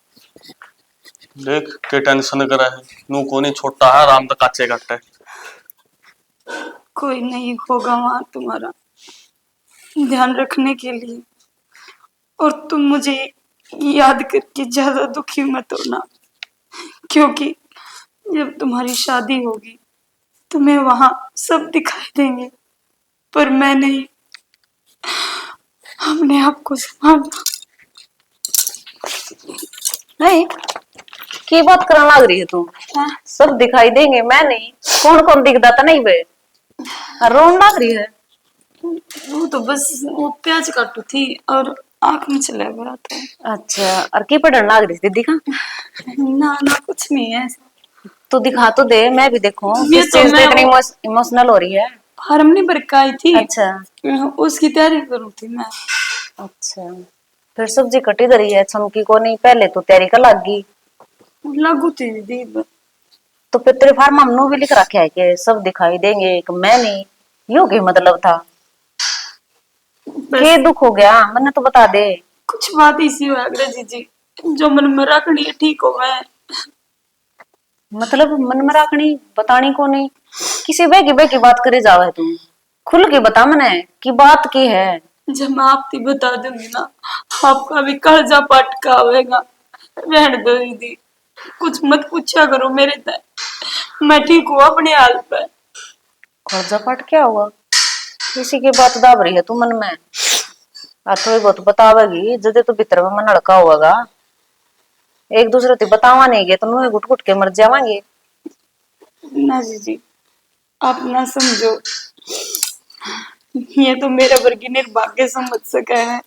देख के टेंशन करा है, नू को नहीं छोटा है, आराम तक काचे कट है। कोई नहीं होगा वहां तुम्हारा ध्यान रखने के लिए। और तुम मुझे याद करके ज्यादा दुखी मत होना, क्योंकि जब तुम्हारी शादी होगी तुम्हें वहां सब दिखाई देंगे, पर मैं नहीं। अपने आप को संभालना। नहीं, की बात करने लग रही है तू? हाँ? सब दिखाई देंगे, मैं नहीं? कौन कौन दिखता था नहीं बे? रोन लग रही है। वो तो बस वो प्याज काटू थी और आंख में चला गया था। अच्छा, और की पढ़ने लग रही थी? दिखा ना ना कुछ नहीं है ऐसा। तू दिखा तो दे, मैं भी देखूं ये किस तो चीज पे मैं इतनी वो- इमोशनल हो रही है। फार्म नहीं भर के आई थी। अच्छा उसकी तैयारी करूँ थी मैं। अच्छा, फिर सब्जी कटी धरी है, चमकी को नहीं, पहले तो तैयारी कर लगी। लागू थी दीदी। तो फिर तेरे फार्म हमने भी लिख रखा है कि सब दिखाई देंगे, कि मैं नहीं? यूं की मतलब था? के दुख हो गया, मैंने तो बता दे। कुछ बात इसी हो अंग्रेजी जी, जो मन में रखनी है ठीक हो गए। मतलब मन में रखनी, बतानी को नहीं? किसी बे की बात करे जावे तुम? खुल के बता मने की बात की है। जब मैं आपकी बता दूंगी ना, आपका भी कर्जा पटका आवेगा। रहने दो दीदी, कुछ मत पूछा करो मेरे तक, मैं ठीक हूँ अपने हाल पे। कर्जा पट क्या हुआ? किसी की बात दाब रही है तू मन में? थोड़ी बहुत बतावेगी जदे तो भीतर में मन लड़का होगा। एक दूसरे ते बतावा नहीं गए तो मुंह घुट घुट के मर जावांगे। ना जी आप ना समझो, ये तो मेरा वर्गी निर्भाग्य समझ सका है।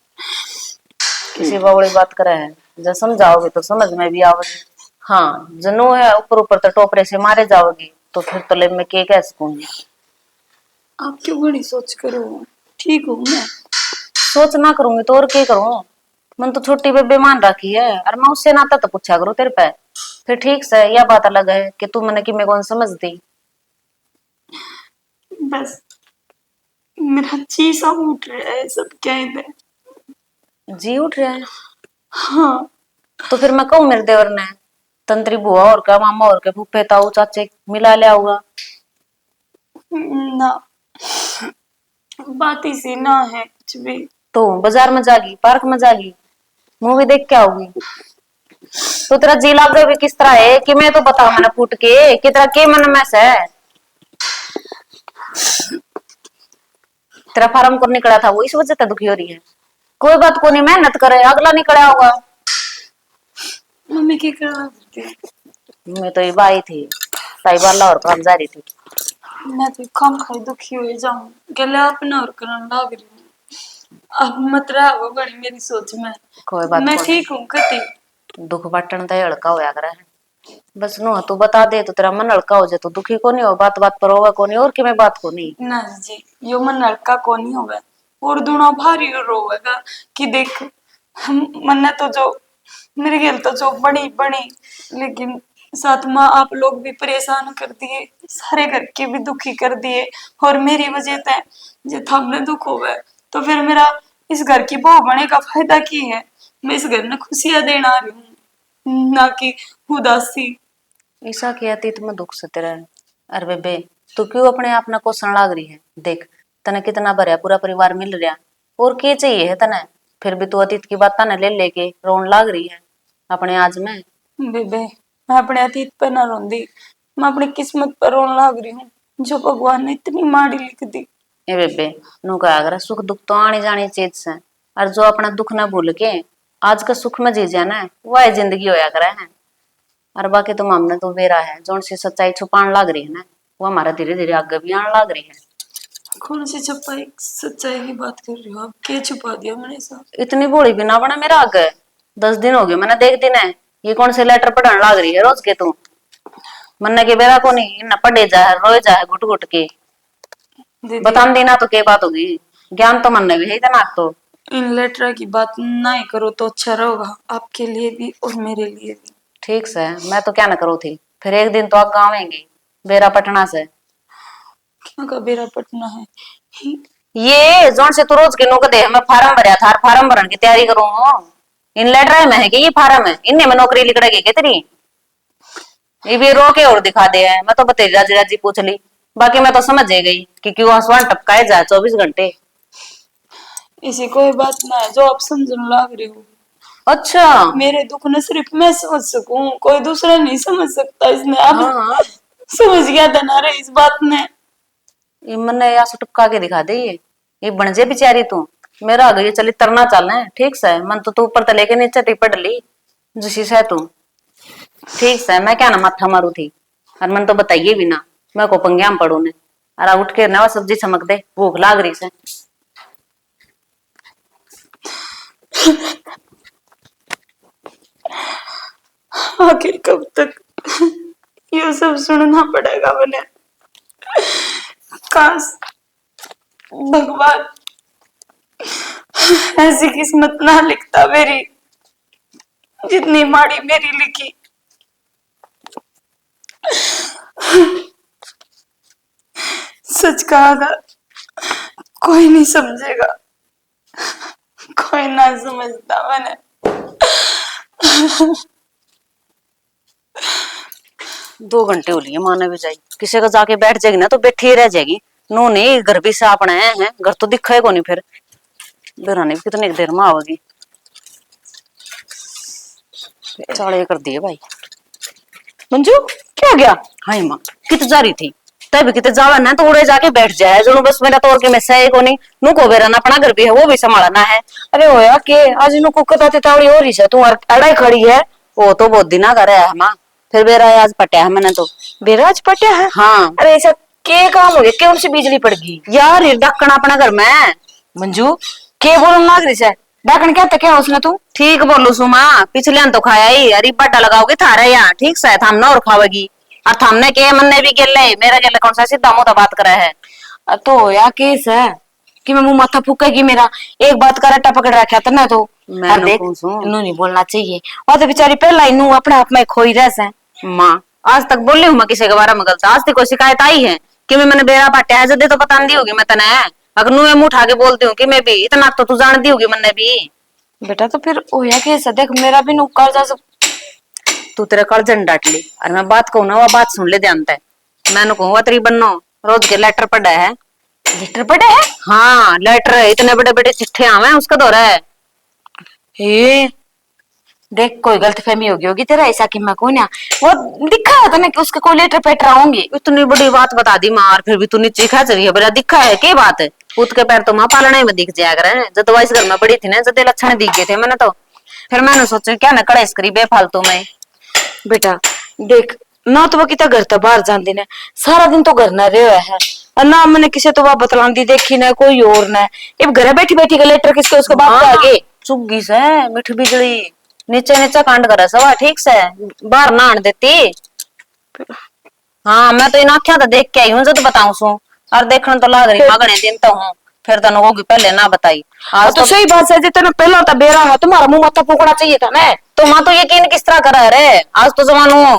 किसी बावड़ी बात करे है, जब समझाओगे तो समझ में भी आओगी। हाँ, जनू है ऊपर ऊपर तो टोपरे से मारे जाओगी, तो फिर तो ले मैं के कह सकूंगी? आप क्यों बड़ी सोच करो, ठीक हूँ मैं। सोच ना करूंगी तो और क्या करूं? मन तो छोटी बेबे मान रखी है, और मैं उससे नाता तो पूछा करूं तेरे पे। फिर ठीक से यह बात अलग है कि तू मैंने कि मैं कौन समझती। बस मेरा चीसा उठ रहा है सब कहते। जी उठ रहा है? हाँ तो फिर मैं कहूँ मेरे देवर ने तंत्री बुआ और का मामा और के फूफे ताऊ चाचे मिला लिया होगा? ना, बात इसी ना है कुछ भी। तो बाजार में जागी, पार्क में जागी, मूवी देख के आओगी? तो तेरा जी लाग भी किस तरह है कि मैं तो बता मैंने फूट के कि तेरा के मन में से तेरा फार्म को निकला था वो इस वजह से दुखी हो रही है? कोई बात को नहीं, मेहनत करे, अगला निकला होगा। मम्मी की करना करती मैं तो ये बाई थी साई बाला और काम जा रही थी। मैं तो कम खाई दुखी हुए जाऊं गले अपना और करने लग रही हूँ। अब मत रहो बड़ी मेरी सोच में। कोई बात मैं को ठीक हूँ कति। दुख बाटन तो हल्का होया करे है। बस नु तू बता दे तो तेरा मन हल्का हो जाए, तो दुखी को नहीं हो, बात बात पर होगा को नहीं, और कि मैं बात को नहीं। ना जी यो मन लड़का को नहीं होगा और दूना भारी रोवेगा कि देख मन तो जो मेरे खेल तो जो बनी बनी, लेकिन साथ में आप लोग भी परेशान कर दिए, सारे घर के भी दुखी कर दिए, और मेरी वजह से जो थमने दुख होगा तो फिर मेरा इस घर की बहू बने का फायदा की है? मैं इस घर में खुशियां देना आ रही हूँ, ना कि उदासी। ऐसा किया अतीत में दुख से तेरा। अरे बेबे तू क्यों अपने आप न कोसण लाग रही है? देख तने कितना भरया पूरा परिवार मिल रहा, और क्या चाहिए है तने? फिर भी तू अतीत की बात तने ले लेके रोन लाग रही है अपने आज में। बेबे मैं अपने अतीत पर ना रोंदी, मैं अपनी किस्मत पर रोन लग रही हूँ जो भगवान ने इतनी माड़ी लिख दी। ए बेबे नु कहा अगर सुख दुख तो आनी जानी चीज से, और जो अपना दुख ना भूल के आज का सुख में जी जाना वह जिंदगी होया करे है। और बाकी तुम हमने तो बेरा है जो सी सच्चाई छुपान लग रही है ना, वो हमारा धीरे धीरे आगे भी आने लग रही है। कौन सी छुपाई सच्चाई की बात कर रही हो आप? क्या छुपा दिया मैंने सब? इतनी भोली भी ना बना मेरा आगे। 10 दिन हो गए मैंने देख दिन है, ये कौन से लेटर पढ़ने लग रही है रोज के तू? मन्ने के बेरा को नहीं ना पढ़े जाए रोए जाए घुट घुट के दीदी बता देना तो क्या बात होगी? ज्ञान तो मन में भी है इतना तो। इन लेटर की बात ना ही करो तो अच्छा रहेगा, आपके लिए भी और मेरे लिए भी। ठीक से मैं तो क्या न करूँ थी, फिर एक दिन तो आप गाँव आएंगी बेरा पटना से। क्या का बेरा पटना है? ये जोन से तू रोज के नौकर दे, मैं फार्म भरया था, फार्म भरने की तैयारी करूँ। इन लेटर में है कि ये फार्म है, इनने में नौकरी लिखड़ेगी क्या तेरी? ये भी रो के और दिखा दे है। मैं तो बतेरी राजी राजी पूछ ली, बाकी मैं तो समझ गई कि क्यों आसमान टपकाए जाए 24 घंटे। इसी कोई बात ना है जो आप समझने लग रहे हो। अच्छा। मेरे दुख न सिर्फ मैं समझ सकूं, कोई दूसरा नहीं समझ सकता। इसने अब हाँ हाँ, समझ गया था ना रे इस बात ने। ये मन्ने या टपका के दिखा दे। ये बन जे बेचारी तू मेरा आ गई चली तरना चलना है। ठीक से मन तो तू ऊपर तले के नीचे ती पड़ ली जिसी से तू। ठीक से मैं क्या ना माथा मारू थी, और मन तो बताइए भी ना, मैं को पंग्या में पड़ू ने। अरे उठ के नवा सब्जी चमक दे, भूख लाग रही से। आखिर कब तक ये सब सुनना पड़ेगा मैंने? काश भगवान ऐसी किस्मत ना लिखता मेरी जितनी माड़ी मेरी लिखी। सच कहा था, कोई नहीं समझेगा, कोई ना समझता मैंने। 2 घंटे हो लिए माने भी जाई, किसी का जाके बैठ जाएगी ना तो बैठी ही रह जाएगी। नो नहीं घर भी साफ अपने हैं, घर तो दिखा को नहीं। फिर बेरानी भी कितनी देर में आवेगी। चाले कर दिए भाई। मंजू क्या हो गया? हाय माँ कित जा रही थी, तब कित जावा ना तो उड़े जाके बैठ जाए जो बस मेरा तोड़ के मैं सही को नहीं। नु को बेराना अपना घर भी है वो भी संभालना है। अरे होया के आज इनको कुकता ते तावड़ी हो रही है, तू अड़ाई खड़ी है। वो तो बहुत दिन का रहा है माँ, फिर बेरा आज पटा है मैंने तो। बेराज पटिया है? हाँ अरे ऐसा के काम हो गया, कौन सी बिजली पड़ गई? यार ये ढक्कन अपना घर में। मंजू के बोलने लग रही है? डाकन क्या तक है उसने? तू ठीक बोलू सुमा, पिछले तो खाया ही। अरे बड्डा लगाओगे थारा यहाँ ठीक से थाम ना और खावेगी। और थामने के मन्ने भी गेले मेरा गेले कौन सा सीधा मुंह तो बात करे है। तो होया केस है कि मैं मुंह माथा फूकेगी मेरा, एक बात का रट्टा पकड़ रखा था ना। तो मैं और देख पूछूं इन्हों नहीं बोलना चाहिए, और तो बेचारी पहला इनू अपने आप में खोई रह से। माँ आज तक बोली हूँ मैं किसी के बारे में गलत? आज तक कोई शिकायत आई है कि मैंने बेरा पाटा है? जदे तो पता नहीं होगी मैं तने। अगर नु मुंह उठा के बोलती हूँ कि मैं भी इतना तो तू जानती होगी मैंने भी। बेटा तो फिर होया केस है, देख मेरा भी नुक्कार जा सब। तू तेरे कल डांट ली और मैं बात कहूँ ना वो बात सुन ले ध्यान है। मैंने कहूँ तेरी बन्नो रोज के लेटर पढ़ा है। लेटर पड़े है? हाँ लेटर इतने बड़े बड़े चिट्ठे आवे उसका दौरा है। हे देख कोई गलतफहमी होगी तेरा ऐसा कि मैं को ना वो दिखा था ना कि उसके कोई लेटर पेटर आऊंगी। इतनी बड़ी बात बता दी मार, फिर भी तू नीचे खा चली है। बड़ा दिखा है के बात है? पूत के पैर तो माँ पालने में दिख जाया करे। जब इस घर में बड़ी थी ना जब लक्षण दिख गए थे मैंने तो। फिर मैंने सोचा क्या ना कड़ा करी बेफालतू में। बेटा देख ना तो वो कितना घर तो बाहर जाती ने, सारा दिन तो घर न रहे है, और ना मैंने किसी तो बात बतलाती देखी ना कोई और ना। अब घर बैठी बैठी का लेटर किसके उसके बाप के आगे चुग्गी से मिठी बिजली नीचे नीचे कांड करे सवा ठीक से बाहर ना आने देती। हाँ मैं तो इन आख्या तो देख के आई हूँ जब बताऊं सू, और देखने तो लाग रही मगने दिन तो हूँ। फिर तनु होगी पहले ना बताई। आज तो सही बात है, जितना पहला था बेरा है तुम्हारा मुंह माथा फूकना चाहिए था ना। तो माँ तो यकीन किस तरह करा रे? आज तो जमानू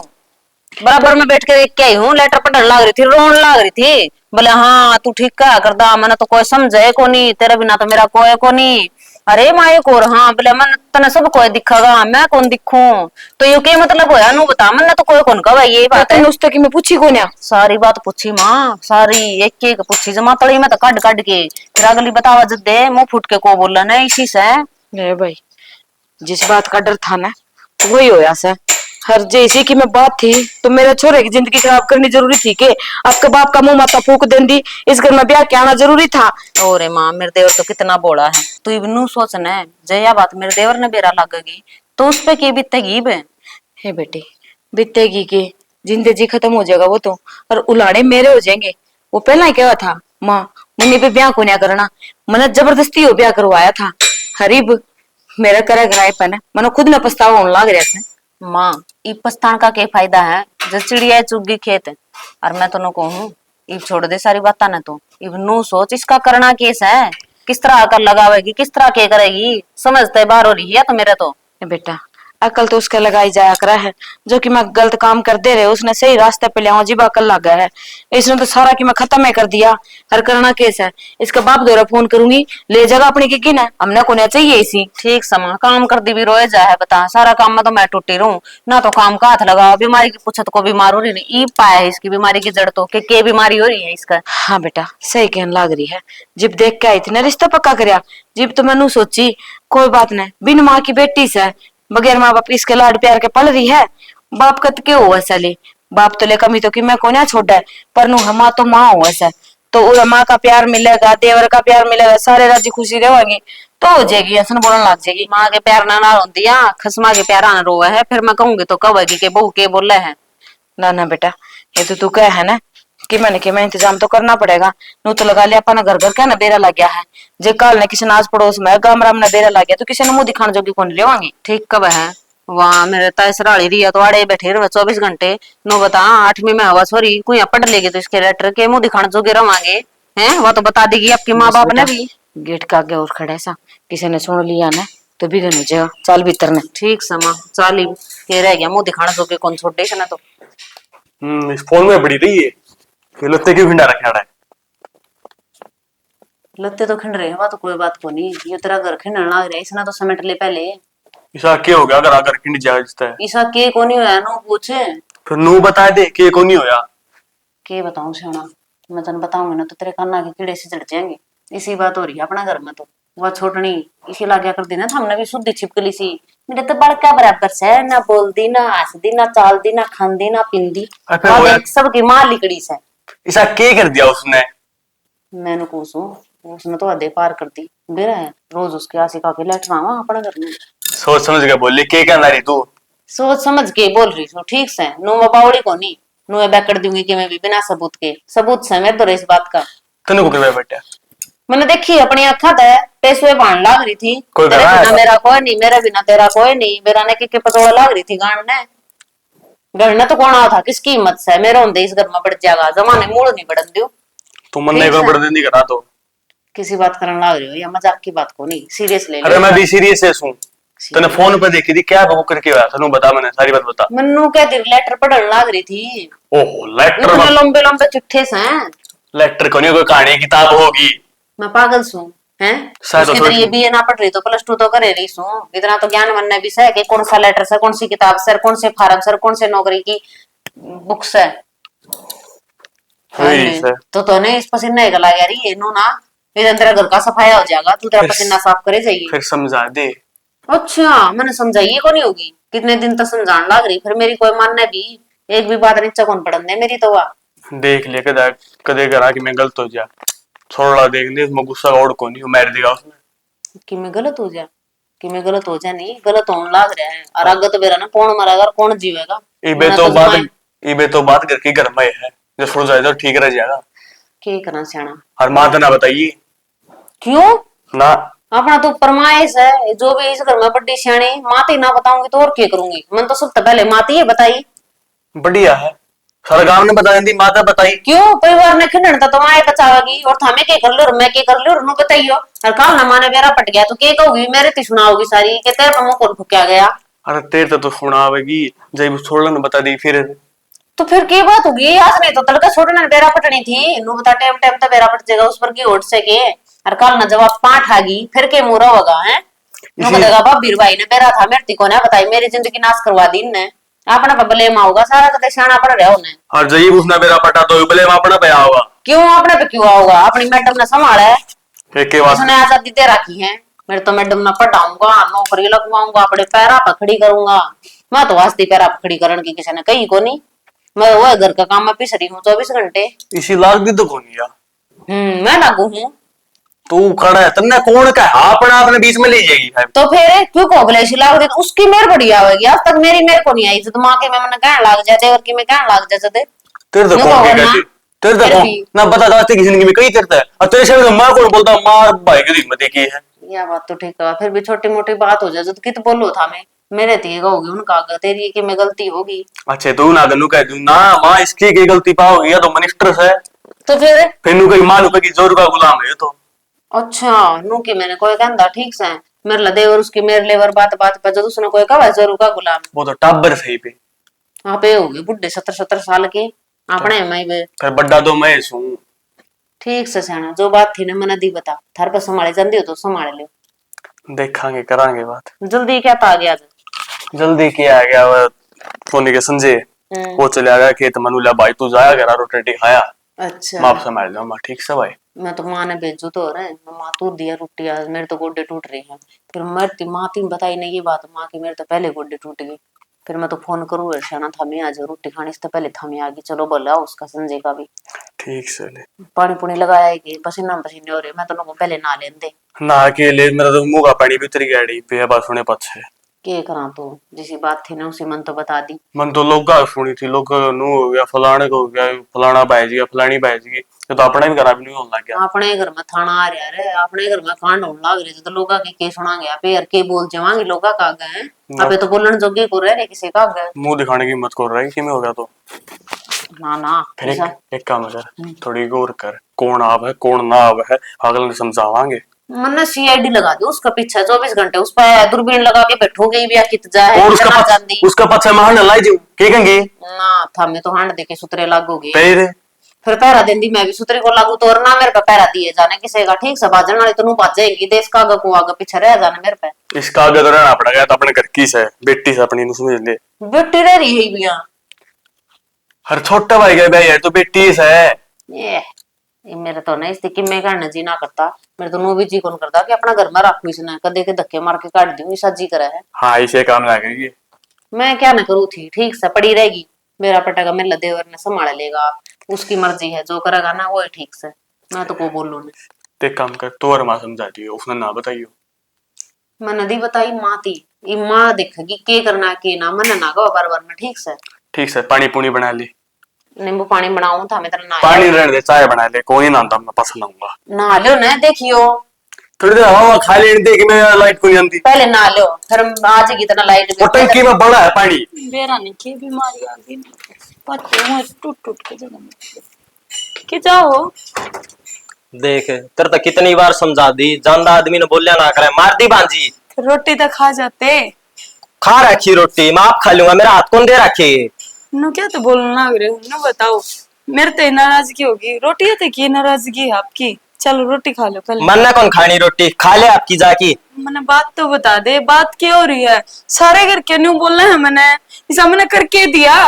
बराबर में बैठ के देख के आई हूँ। लेटर पढ़ने लग रही थी, रोने लग रही थी। बोले हाँ तू ठीक क्या करदा, मैंने तो कोई समझे को नहीं, तेरे बिना तो मेरा कोई को नहीं। अरे माए को हाँ बोले मन तने सब कोई दिखेगा मैं कौन दिखूं? तो ये क्या मतलब होया नु बता, मैंने तो कोई कौन कहा ये बात है? उससे कि मैं पूछी को ना सारी बात पूछी माँ, सारी एक एक पूछी जमा तड़ी में तो कड कड के। फिर अगली बतावा जब दे मुंह फूट के को बोला ना इसी से। नहीं भाई जिस बात का डर था ना वही होया से। हर जैसी की मैं बात थी तो मेरे छोरे की जिंदगी खराब करनी जरूरी थी के आपके बाप का मुंह माथा फूक देंदी, इस घर में ब्याह के आना जरूरी था। और माँ मेरे देवर तो कितना बोला है, तू इबनू सोचना है जया बात मेरे देवर ने बेरा लगेगी तो उस पे की बीतेगी बे। हे बेटी बीतेगी के जिंदगी खत्म हो जाएगा वो तो, और उलाड़े मेरे हो जाएंगे। वो पहला ही कहा था माँ मुन्नी पे ब्याह को नहीं करना, मैंने जबरदस्ती हो ब्याह करवाया था। हरीब मेरा करे घराए पन मैंने खुद न पछतावा होने लग रहा है। माँ इब पछतान का क्या फायदा है जब चिड़िया चुग गई खेत। और मैं तो कहूँ इब छोड़ दे सारी बात ना, तो इब नू सोच इसका करना केस है किस तरह अकल लगावेगी, किस तरह के करेगी, समझते बाहर हो रही है तो मेरे तो। बेटा अकल तो उसका लगाई जाया करा है, जो कि मैं गलत काम कर दे रहे उसने सही रास्ते पे लिया जीब अकल लगा है। इसने तो सारा कि मैं खत्म है कर दिया। हर करना केस है, इसका बाप दोरा फोन करूंगी ले जाएगा अपनी की ना, हमने को चाहिए इसी। ठीक समा काम कर दी भी रोए जा है, बता सारा काम में तो मैं टूटी रहूं ना, तो काम का हाथ लगा, बीमारी की पूछत को बीमार हो रही नहीं, ई पाया है इसकी बीमारी की जड़ तो के बीमारी हो रही है इसका। हाँ बेटा सही कहने लाग रही है, जिब देख के आई थी ना रिश्ता पक्का करया, जिब तो मैनू सोची कोई बात नहीं, बिन माँ की बेटी से बगैर माँ बाप इसके लाड प्यार के पल रही है। बाप कत के हो ऐसा ले, बाप तो ले कमी तो कि मैं को छोड़ा है, पर नु माँ तो माँ हो ऐसा, तो उरा माँ का प्यार मिलेगा, देवर का प्यार मिलेगा, सारे राजी खुशी रहेंगे तो हो जाएगी, ऐसा बोलने लग जाएगी। माँ के प्यार ना रोती है, खसमा के प्यार ना रोवे है, फिर मैं कहूंगी तो कहेगी के बहू के बोले है। ना ना बेटा ये तो तू कह है ना कि मैं इंतजाम तो करना पड़ेगा। नू तो लगा लिया अपना घर घर क्या ना बेरा लग गया है, जे काल ने किसी ने आस पड़ोस में गाम राम ने बेरा लग गया तो किसी ने मुंह दिखाने जोगी कौन लेवांगी। ठीक कब है वहां मेरे तसराड़ी रही है तो आड़े बैठे रहे 24 घंटे। नो बता 8वीं में हवा सॉरी कोई पढ़ लेगी तो इसके लेटर के मुंह दिखाने जोगे रवांगे हैं, वह तो बता देगी आपकी माँ बाप ने भी। गेट का आगे और खड़ा सा किसी ने सुन लिया ना तो बिगन हो जाएगा, चल भीतर ने। ठीक समा चाली ये रह गया मुंह दिखाने जोगे कौन छोड़े ना तो। इस फोन में बड़ी रही है, फिर लत्ते क्यों भिंडा रखा है? लत्ते तो खिंड रहे हैं, वह तो कोई बात को नहीं, ये तेरा घर खिंडने लग रहा है, इसना तो समेट ले पहले। ऐसा क्या हो गया अगर आकर खिंड जाए जिसता है? ईसा के को नहीं होया नो पूछे, फिर नू बता दे के को नहीं होया। के बताऊं सोना, मैं तन बताऊंगी ना तो तेरे काना के कीड़े से चढ़ जाएंगे। इसी बात हो रही है अपना घर में तो, वह छोटनी इसी लाग्या कर देना था, हमने भी शुद्धि छिपकली सी मेरे तो बड़का बराबर से ना बोलदी ना हंसदी ना चालदी ना खांदी ना पिंदी, सबकी मां लिकड़ी से। ऐसा के कर दिया उसने? मैंने पूछू उसने तो हदे पार कर दी, बेरा है रोज उसके आशिका के लेटर आवा अपना घर में। सोच समझ के बोली के कहना रही तू? सोच समझ के बोल रही हूँ, ठीक से नो मैं बावड़ी को नहीं नो मैं बैक कर दूंगी कि मैं भी बिना सबूत के, सबूत से मैं तो इस बात का तने को करवाया बेटा? मैंने देखी अपनी अखा है पैसे बाण लाग रही थी, कोई तेरे गड़ा बिना है? मेरा कोई नहीं, मेरे बिना तेरा कोई नहीं, मेरा ने के पतोड़ा लाग रही थी गांड ने गढ़ना तो कौन था किसकी हिम्मत से मेरे होंदे इस घर में बढ़ जाएगा, जमाने मूड नहीं बढ़न दियो। तू मन नहीं बढ़ देनी करा तो किसी बात करने लाग रही हो या मजाक की बात को नहीं, सीरियस ले लो। अरे मैं भी सीरियस है सुन, तने फोन पे देखी थी क्या वो करके आया था, बता मैंने सारी बात बता। मन्नू क्या दिन लेटर पढ़ने लाग रही थी, ओहो लेटर इतने लंबे लंबे चिट्ठे से लेटर को नहीं, कोई कहानी किताब होगी। मैं पागल सू हैं, उसकी तरह ये बीए ना पढ़ रही तो प्लस 2 तो करे रही सू, इतना तो ज्ञान मन भी है कि कौन सा लेटर सर, कौन सी किताब सर, कौन से फार्म सर, कौन से नौकरी की बुक्स है। तो नहीं इस पसीना ही गला यार ये नो ना, इधर तेरा घर का सफाया हो जाएगा, तू तेरा पसीना साफ करे जाइए। फिर समझा दे। अच्छा मैंने समझाइए को नहीं होगी, कितने दिन तक समझाने लग रही, फिर मेरी कोई मानने भी एक भी बात नीचे कौन पढ़न दे मेरी तो। वाह देख ले कदा कदे करा कि मैं गलत हो जा, छोड़ा देख ले मैं गुस्सा और को नहीं मार देगा उसने कि मैं गलत हो जा, कि मैं गलत हो जा, नहीं गलत होने लग रहा है और आगे तो मेरा ना कौन मरेगा और कौन जीवेगा। इबे तो बात करके घर में है, जो सुन जाए तो ठीक रह जाएगा। क्या करना सियाना और मां तो ना बताइए क्यों ना, अपना तो फरमाइश है, जो भी इस घर में बड़ी सियाणी माती ना बताऊंगी तो और क्या करूंगी, मन तो सबसे पहले माती है बताई। बढ़िया है सारा गांव ने बता दी, माता बताई क्यों परिवार ने खिंडन तो माए बचावेगी और थामे के कर लो और मैं के कर लो और नु बताइयो, और काल ना माने मेरा पट गया तो के कहोगी मेरे ती सुनाओगी सारी के तेरे पर मुंह कौन फुक्या गया। अरे तेरे तो सुनावेगी जब छोड़ने ने बता दी फिर तो फिर की बात होगी, आज नहीं तो तड़का छोड़ने बेरा पटनी थी, नु बता टाइम टाइम तो बेरा पट जाएगा उस पर की ओट से के, और काल ना जवाब पाठ आगी फिर के मुरा होगा है नु कहेगा भाभी भाई ने बेरा था मेरे को ना बताई, मेरी जिंदगी नाश करवा दी ने, अपना पे ब्लेम आओगा सारा कदे सियाना पड़ रहा होने। और जब उसने मेरा पटा तो ब्लेम अपना पे आओगा। क्यों अपने पे क्यों आओगा, अपनी मैडम ने संभाला है, के बात उसने आजादी दे रखी है, मेरे तो मैडम ने पढ़ाऊंगा नौकरी लगवाऊंगा अपने पैरा पर खड़ी करूंगा, मैं तो वास्ती पैरा पर खड़ी करने की किसी ने कही को नहीं, मैं वो घर का काम में पिस रही हूँ 24 घंटे। इसी लाग भी तो कौन या मैं लागू हूँ तू खड़ा है तन्ने कौन का अपना अपने बीच में ले जाएगी है। तो फिर क्यों कोबले लाग दे उसकी मेर बढ़िया होगी, आज तक मेरी मेर को नहीं आई, तो माँ के मैं मन कहने लाग जाते और की मैं कहने लाग जाते तेरे तो कौन कहती तेरे तो कौन ना बता दास्ते की जिंदगी में कई करता है, और तेरे से तो मां कौन बोलता मार भाई की हिम्मत की है। यह बात तो ठीक है, फिर भी छोटी मोटी बात हो जाए तो कित बोलो था मैं मेरे तीगा होगी उनका तेरी की मैं गलती होगी। अच्छा तू ना गनु कह दूं ना मां इसकी की गलती पाओगी या तो मिनिस्टर है तो फिर नु कहीं मां नु की जोर का गुलाम है तो अच्छा नू की मैंने कोई कहंदा ठीक से मेरे ला देवर उसकी मेरे लेवर बात बात पे जो उसने कोई कहा जरूर का गुलाम वो तो टाबर सही पे। वहां पे होगी बुढ़े 70 साल के अपने में ही फिर बड्डा तो मैं हूँ। ठीक से सेना जो बात थी ना मैंने दी बता थार पे संभाले जाती हो तो संभाल लियो देखांगे करांगे बात। जल्दी क्या था गया जल्दी किया आ गया वो फोन के संजय वो चले आ गया खेत मनुला भाई तू जाया करा रोटी खाया अच्छा माप संभाल लो मां ठीक से भाई। मैं तो माँ ने भेजू तो रहे माँ तू दिया रोटी आज मेरे तो गोड्डे टूट रही हैं फिर मरती माँ थी बताई नहीं ये बात माँ की मेरे तो पहले गोड्डे टूट गए फिर मैं तो फोन करूँ शाना था मैं आज रोटी खाने से तो पहले था मैं आगे चलो बोला उसका संजय का भी ठीक से ले पानी पुनी लगाया कि पसीना पसीने हो रहे मैं तो लोगों पहले ना लेंदे ना के ले मेरा तो मुंह का पानी भी उतर गया डी पे बस सुने पछे के करा तो जिसी बात थी ना उसी मन तो बता दी मन तो लोग का सुनी थी लोग नु हो गया फलाने को हो गया फलाना भाई जी फलानी भाई जी ये तो अपना भी करा भी नहीं होने लग गया। अपने घर में थाना आ रहा रे अपने घर में कांड होने लग रहे तो लोगा के सुना गया पे यार के बोल जावांगे लोगा का गए अबे तो बोलन जोगे को रह रे किसी का गए मुंह दिखाने की मत कर रही कि मैं हो गया तो ना ना फिर एक काम कर थोड़ी गौर कर कौन आव है कौन ना आव है अगले समझावांगे। मैंने सीआईडी लगा दी उसका पीछा 24 घंटे उस पर दूरबीन लगा के बैठोगे भी कित जाए और उसका पछा महान लाई जी के कंगे ना था मैं तो हांड देके सुतरे लागोगे फिर पहरा देंदी मैं भी सुतरे को लागू तो और ना मेरे पे पहरा दिए जाने किसी का ठीक से बाजन वाले तो नु बाज जाएगी देश का आगे को आगे पीछे रह जाने मेरे पे इसका आगे तो रहना पड़ेगा तो अपने घर की से बेटी से अपनी नु समझ ले बेटी रह रही है बिया हर छोटा भाई गए भाई है तो बेटी से ये मेरे तो नहीं इसकी मैं करना जी ना करता मेरे तो नो भी जी कौन करता कि अपना घर में रखू इसने कदे के धक्के मार के काट दूं ऐसा जी करे है। हाँ इसे काम लगेगी मैं क्या ना करूँ थी ठीक से पड़ी रहेगी मेरा पटाखा मेरे देवर ने संभाल लेगा उसकी मर्जी है जो करेगा ना वो है ठीक से मैं तो को बोलूं नहीं। ते काम कर तो और मां समझाती है उसने ना बताइयो मैं नदी बताई माँ थी ये माँ देखेगी के करना के ना मन ना गो बार बार में ठीक से पानी पुनी बना ले नींबू पानी बनाऊं था मैं तेरा ना पानी रहने दे चाय बना ले कोई ना मैं पसंद आऊंगा नहा लो ना देखियो थोड़ी देर हवा खा लेने दे कि मैं लाइट को नहीं आती पहले नहा लो फिर आ जाएगी इतना लाइट वो टंकी में बड़ा है पानी बेरा नहीं की बीमारी आ गई पत्ते मुंह टूट टूट के जगह के जाओ देख तेरे तो कितनी बार समझा दी जानदा आदमी ने बोलिया ना करे मार दी बांजी रोटी तो खा जाते खा रखी रोटी मैं आप खा लूंगा मेरा हाथ कौन दे रखी नो क्या तो बोलना लग रहे हो ना बताओ मेरे तो नाराजगी होगी रोटी है की नाराजगी है आपकी चलो रोटी खा लो पहले मन कौन खानी रोटी खा ले आपकी जाकी मैंने बात तो बता दे बात क्या हो रही है सारे घर के न्यू बोलना है मैंने ऐसा मैंने करके दिया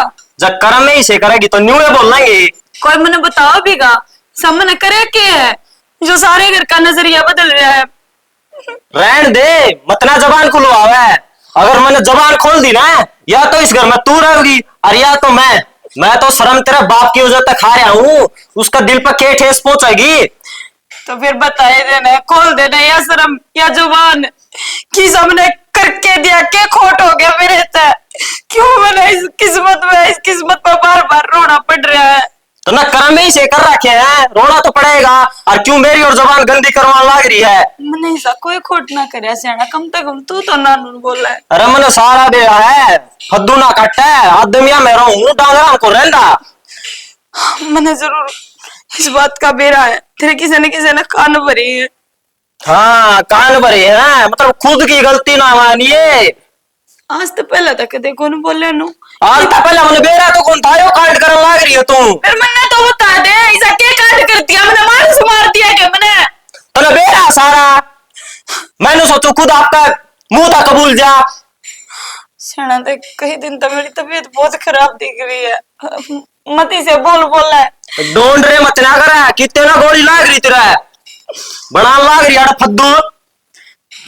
जब कर्म में इसे करेगी तो न्यू में बोलेंगे कोई मैंने बताओ भी गा सब मैंने करे के है जो सारे घर का नजरिया बदल रहा है रहन दे मतना जबान खुलवावे है अगर मैंने जबान खोल दी ना या तो इस घर में तू रहेगी और या तो मैं तो शर्म तेरे बाप की वजह तक खा रहा हूँ उसका दिल पर क्या ठेस पहुंचेगी तो फिर बताए देना खोल देना या शर्म या जुबान कि सबने करके दिया क्या खोट हो गया मेरे तक क्यों मैंने इस किस्मत पर बार बार रोना पड़ रहा है तो ना कर्म में ही से कर रखे हैं रोना तो पड़ेगा और क्यों मेरी और जबान गंदी करवाने लग रही है मैंने ऐसा कोई खोट ना करे सियाना कम से कम तू तो ना बोला है अरे मैंने सारा दिया है फद्दू ना कट है आदमिया में रहूं डांगरा को रहंदा मैंने जरूर इस बात का बेरा है तेरे किसी ने कान भरी है हाँ कान भरे है मतलब खुद की गलती ना मानिए आज तो पहले तक देखो न बोले नु आज तो पहले मैंने बेरा तो कौन था यो कांड करने लग रही है तू फिर मैंने तो बता दे ऐसा क्या कांड कर दिया मैंने मार दिया क्या मैंने तने बेरा सारा मैंने सोचो खुद आपका मुंह था कबूल जा सेना तो कई दिन तो मेरी तबीयत बहुत खराब दिख रही है मती से बोल है डोंड रे मत ना करे कितने ना गोली लाग रही तेरा बना लाग रही है फद्दू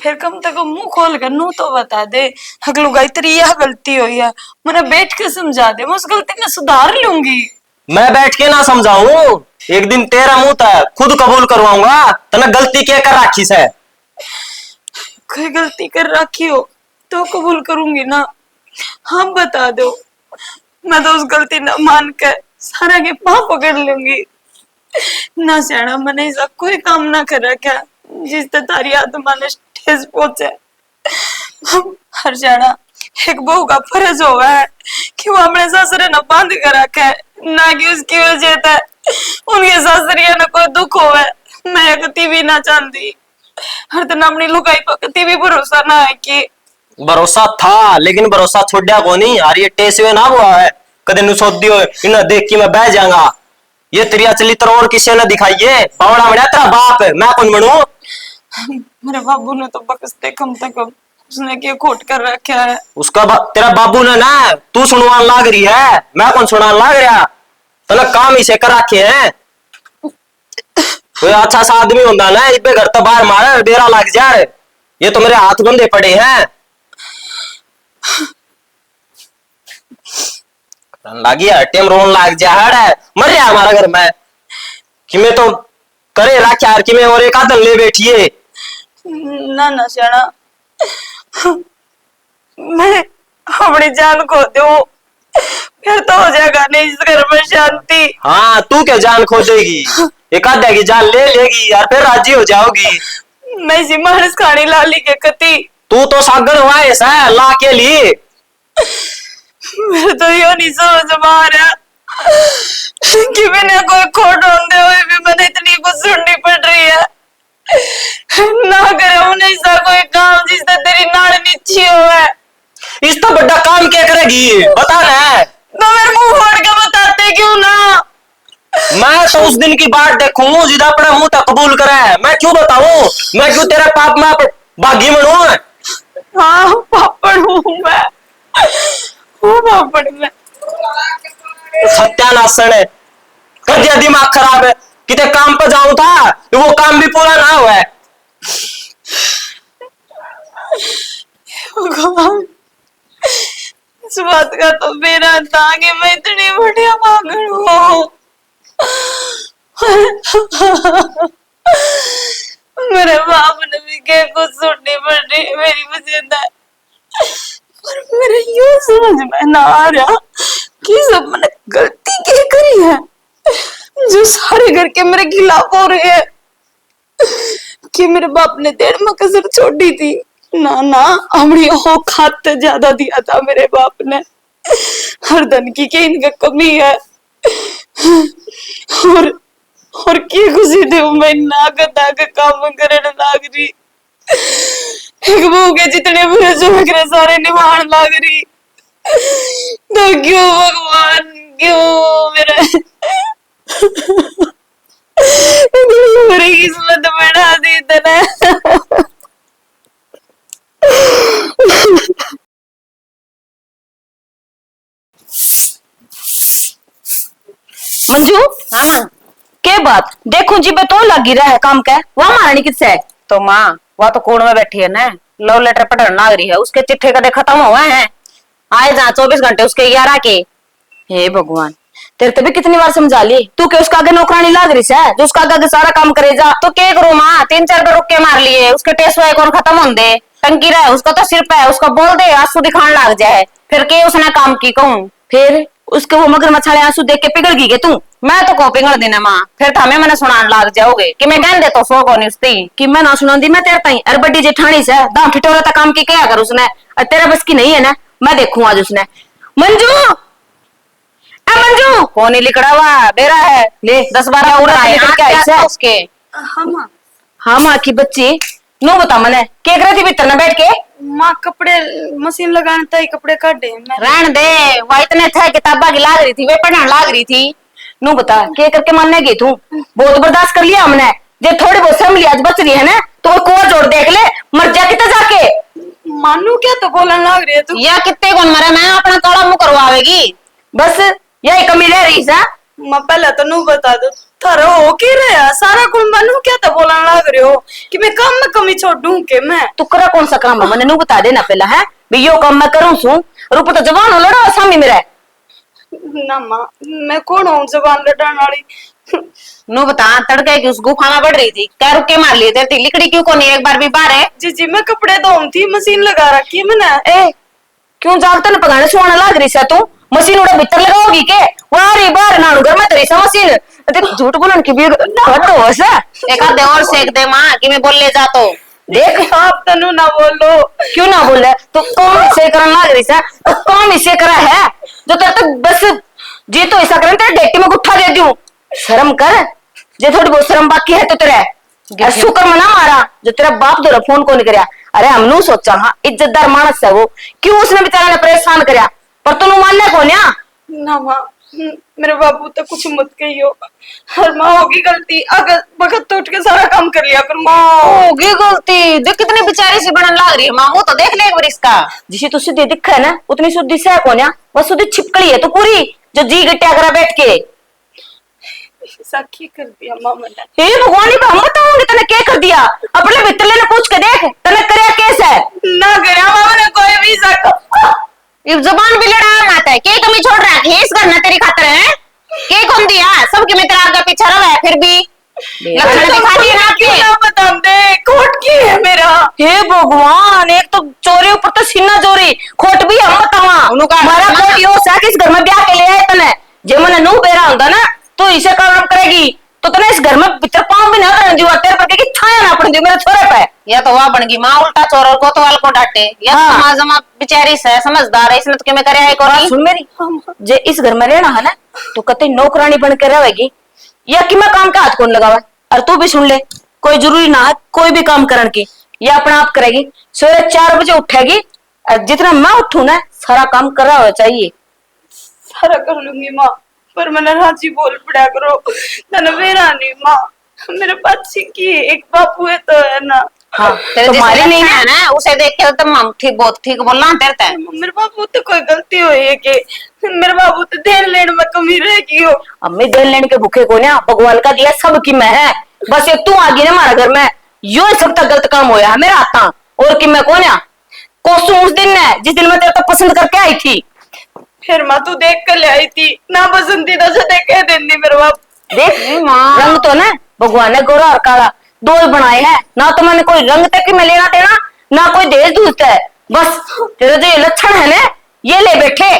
फिर कम से कम मुंह खोल कर नू तो बता दे अगलू गई तेरी यह गलती हुई है मैंने बैठ के समझा दे मैं उस गलती में सुधार लूंगी मैं बैठ के ना समझाऊं एक दिन तेरा मुंह था खुद कबूल करवाऊंगा तने गलती क्या कर रखी से कोई गलती कर रखी हो तो कबूल करूंगी ना हाँ बता दो मैं तो उस गलती ना मान कर सारा के पाँव पकड़ लूंगी ना सियाना मैंने ऐसा कोई काम ना कर रखा जिससे तारी आत्मा ने ठेस पहुंचे हर जाना एक बहू का फर्ज होगा है कि वो अपने ससुरे न बांध कर रखे ना कि उसकी वजह से उनके ससुरिया न कोई दुख होवे मैं कती भी ना चाहती, हर दिन अपनी लुगाई पर कती भी भरोसा ना है कि भरोसा था लेकिन भरोसा छोड़ा को नहीं यार, ये टेसवे ना हुआ है कदे नु सोच दियो इन्हें देख के मैं बह जाऊंगा। ये तेरी असली तरह और किसी ने दिखाइए, बावड़ा बड़ा तेरा बाप है, मैं कौन बनूं? मेरे बाबू ने तो बकसते कम से कम उसने क्या खोट कर रखा है। उसका तेरा बाबू ने ना, तू सुनवान लाग रही है, मैं कौन सुनान लाग रहा? तने काम ही से कर रखे हैं। कोई अच्छा सा आदमी होता ना इबे घर तो बाहर मारे बेरा लग जाए, ये तो मेरे हाथ बंधे पड़े हैं। लागी टेम रोन लाग जा है, मर रहा हमारा घर में कि मैं तो करे रखा यार कि मैं और एक आदम ले बैठिए। ना श्याना, मैं अपनी जान खो दूं फिर तो हो जाएगा नहीं इस घर में शांति। हाँ तू क्या जान खो देगी, एक आधा की जान ले लेगी यार, फिर राजी हो जाओगी। मैं इसी मानस खानी लाली के कती तू तो सागर हुआ ऐसा ला के लिए। मेरे तो यो नहीं समझ में आ रहा कि मैंने कोई खोट होते हुए भी मैंने इतनी कुछ सुननी पड़ रही है। ना करे उन्हें ऐसा कोई काम जिससे तेरी नाड़ नीची हो है। इस तो बड़ा काम क्या करेगी बता ना, तो मेरे मुंह फाड़ के बताते क्यों ना? मैं तो उस दिन की बात देखूं जिदा अपना मुंह तक कबूल करे, मैं क्यों बताऊं, मैं क्यों तेरा पाप माप बागी बनूं? हाँ पापड़ हूँ मैं, हूँ पापड़ मैं। सत्यानाशन है, कर दिया दिमाग खराब है, कितने काम पर जाऊं था तो वो काम भी पूरा ना हुआ है। भगवान, इस बात का तो मेरा था कि मैं इतनी बढ़िया पागल हूँ। मेरे बाप ने भी क्या कुछ सुननी पड़ रही है मेरी वजह है, पर मेरे यूं समझ में ना आ रहा कि सब मैंने गलती क्या करी है जो सारे घर के मेरे खिलाफ हो रहे हैं। कि मेरे बाप ने देर में कसर छोड़ी थी ना, हमने औकात ज्यादा दिया था मेरे बाप ने, हर धन की क्या इनका कमी है। और की खुशी दे मैं नागता का काम करने लाग रही, एक बहू के जितने बुरे चमकरे सारे निभान लाग रही। तो क्यों भगवान, क्यों मेरा मेरी किस्मत बढ़ा दी तने। मंजू, हाँ के बात देखूं जी बे तो लगी रहा है काम का, वहां महारानी किससे है? तो माँ वह तो कोण में बैठी है ना, लव लेटर पढ़ने लाग रही है, उसके चिट्ठे कदे खत्म हुए हैं, आए जहाँ 24 घंटे उसके 11 के। हे भगवान, तेरे तो भी कितनी बार समझा ली, तू के उसका आगे नौकरानी लाग रही है जो उसका आगे सारा काम करे जा। तो के करूँ माँ, 3-4 बार रुक के मार लिए, उसके टेस्ट हुए कौन खत्म हों दे, टंकी रहा है उसका तो सिर पे है, उसका बोल दे आंसू दिखाने लग जाए, फिर के उसने काम की कहूँ? फिर उसके वो मगरमच्छ वाले आंसू देख के पिघल गई के तू? मैं तो को पिघल देना माँ, फिर थामे मैंने सुनान लाग जाओगे कि मैं कहने दे तो सो को नहीं उसती कि मैं ना सुना दी मैं तेरे ताई, अरे बड्डी जेठानी से दाम फिटोरा तक काम की क्या कर उसने, और तेरा बस की नहीं है ना, मैं देखूं आज उसने। मंजू, ए मंजू, कौन ही लिखड़ा हुआ बेरा है, ले 10-12 उड़ा है क्या उसके। हाँ माँ की बच्ची, नो बता मने क्या कर रही थी भीतर में बैठ के? माँ कपड़े मशीन लगाने तय कपड़े काटे मैं। रहन दे, वो इतने थे किताबा की लाग रही थी, वे पढ़ने लाग रही थी। नो बता क्या करके मानने गई तू? बहुत बर्दाश्त कर लिया हमने, जे थोड़ी बहुत समझ आज बच रही है ना तो कुआ जोड़ देख ले, मर जा कितना जाके। मानू क्या तो बोलने लग रही है तू? या कितने कौन मरे, मैं अपना काला मुंह करवावेगी बस यही कमी रह रही सा। मैं पहले तो नू बता दो थारा हो के रहा सारा कुल मानू क्या तो बोलने लग रहे हो कि मैं काम में कमी छोड़ दूं के मैं? तू करा कौन सा काम है मैंने नु बता देना पहला है भी यो काम मैं करूं सू, रूप तो जवान हो लड़ा सामी मेरा। ना माँ मैं कौन हूँ जबान लड़ाने वाली? नु बता, तड़के की उस गुफा में बढ़ रही थी, क्या रुक के मार लिए तेरी लिकड़ी क्यों कोनी एक बार भी बाहर है? जी मैं कपड़े धोम थी, मशीन लगा रखी है मैंने। ए क्यों जागते न पकाने सुहाने लाग रही सा तू? मशीन उड़ा भीतर लगाओगी के? वहां रे बाहर नानु घर में तेरी सा मशीन, ते झूठ बोलन की भी हट हो सा। एक आधे और सेक दे माँ कि मैं बोल ले जा तो देख आप तनु ना बोलो। क्यों ना बोले? तो कौन इसे करने लाग रही सा? तो कौन इसे करा है जो तेरे तक बस जी तो ऐसा करें तेरे डेटी में गुट्ठा दे दूं, शर्म कर। जे थोड़ी बहुत शर्म बाकी है तो तेरे शुक्र मना मारा जो तेरा बाप दोरा फोन को नहीं करया। अरे हमनू सोचा हाँ इज्जतदार मानस है वो, क्यों उसने बेचारा ने परेशान करया, पर तू मानने को ना माँ, मेरे बाबू तो कुछ मत कहियो। हर माँ होगी गलती, अगर वक्त तो उठ के सारा काम कर लिया करूंगा। होगी गलती, देख कितनी बेचारी सी बनने लग रही है माँ, वो तो देख ले एक बार इसका। जिसे तू सीधी दिखा है ना उतनी शुद्धि से को बस शुद्धि छिपकली है तो पूरी जो जी गट्टिया करा बैठ के। साखी कर दिया माँ मैंने। हे भगवान ही हम बताऊंगी तने क्या कर दिया, अपने भितरले ने पूछ के देख तने करया कैसे है। ना करया माँ ने कोई भी ये जबान भी लड़ा माता है, के कमी छोड़ रहा है इस घर ना तेरी खातर है, के कौन दिया सबके में तेरा आगे पीछे रहा है, फिर भी लक्षण दिखा दिए ना आपके। ना बता दे खोट की है मेरा। हे भगवान, एक तो चोरी ऊपर तो सीना चोरी, खोट भी हम बतावा हमारा खोट यो सा किस घर में ब्याह के ले आए तने, जे मने नु बेरा होगा ना तो इसे काम करेगी तो तने इस घर में भीतर पांव भी ना करने दियो, तेरे पर की छाया ना पड़ दियो मेरे छोरे पे। या तो वह बन गई माँ उल्टा चोर और कोतवाल को डांटे, या समाज में बेचारी से समझदार है इसने तो मैं करे है कोनी। सुन मेरी, जे इस घर में रहना है ना तो कतई नौकरानी बन के रहेगी या कि मैं काम का हाथ कौन लगावा। और तू भी सुन ले, कोई जरूरी ना है कोई भी काम करने की, या अपना आप करेगी, सवेरे 4 बजे उठेगी और जितना मैं उठू ना सारा काम कर रहा होना चाहिए। सारा कर लूंगी माँ, पर मैंने राजी बोल पड़ा करो तने मेरा नहीं माँ, मेरे पास की एक बापू है तो है ना। हाँ तेरे तुम्हारी नहीं है ना, उसे देख के तो हम ठीक बहुत ठीक बोलना तेरे ते। मेरे बाबू तो कोई गलती हुई है कि मेरे बाबू तो देन लेने में कमी रहेगी हो। अम्मी देन लेने के भूखे को ना भगवान का दिया सबकी मैं है, बस एक तू आ गई ना हमारा घर में यो सब तक गलत काम होया मेरा आता और कि मैं कौन कोसू उस दिन है जिस दिन मैं तेरे को पसंद करके आई थी। फिर माँ तू देख कर ले आई थी ना, पसंदीदा से देख के देंगी मेरे बाप। देख रंग तो ना भगवान ने गोरा और काला दो ही बनाए हैं, ना तो मैंने कोई रंग तक में लेना देना ना कोई देश दूत है, बस तेरे जो ये लक्षण है ना ये ले बैठे।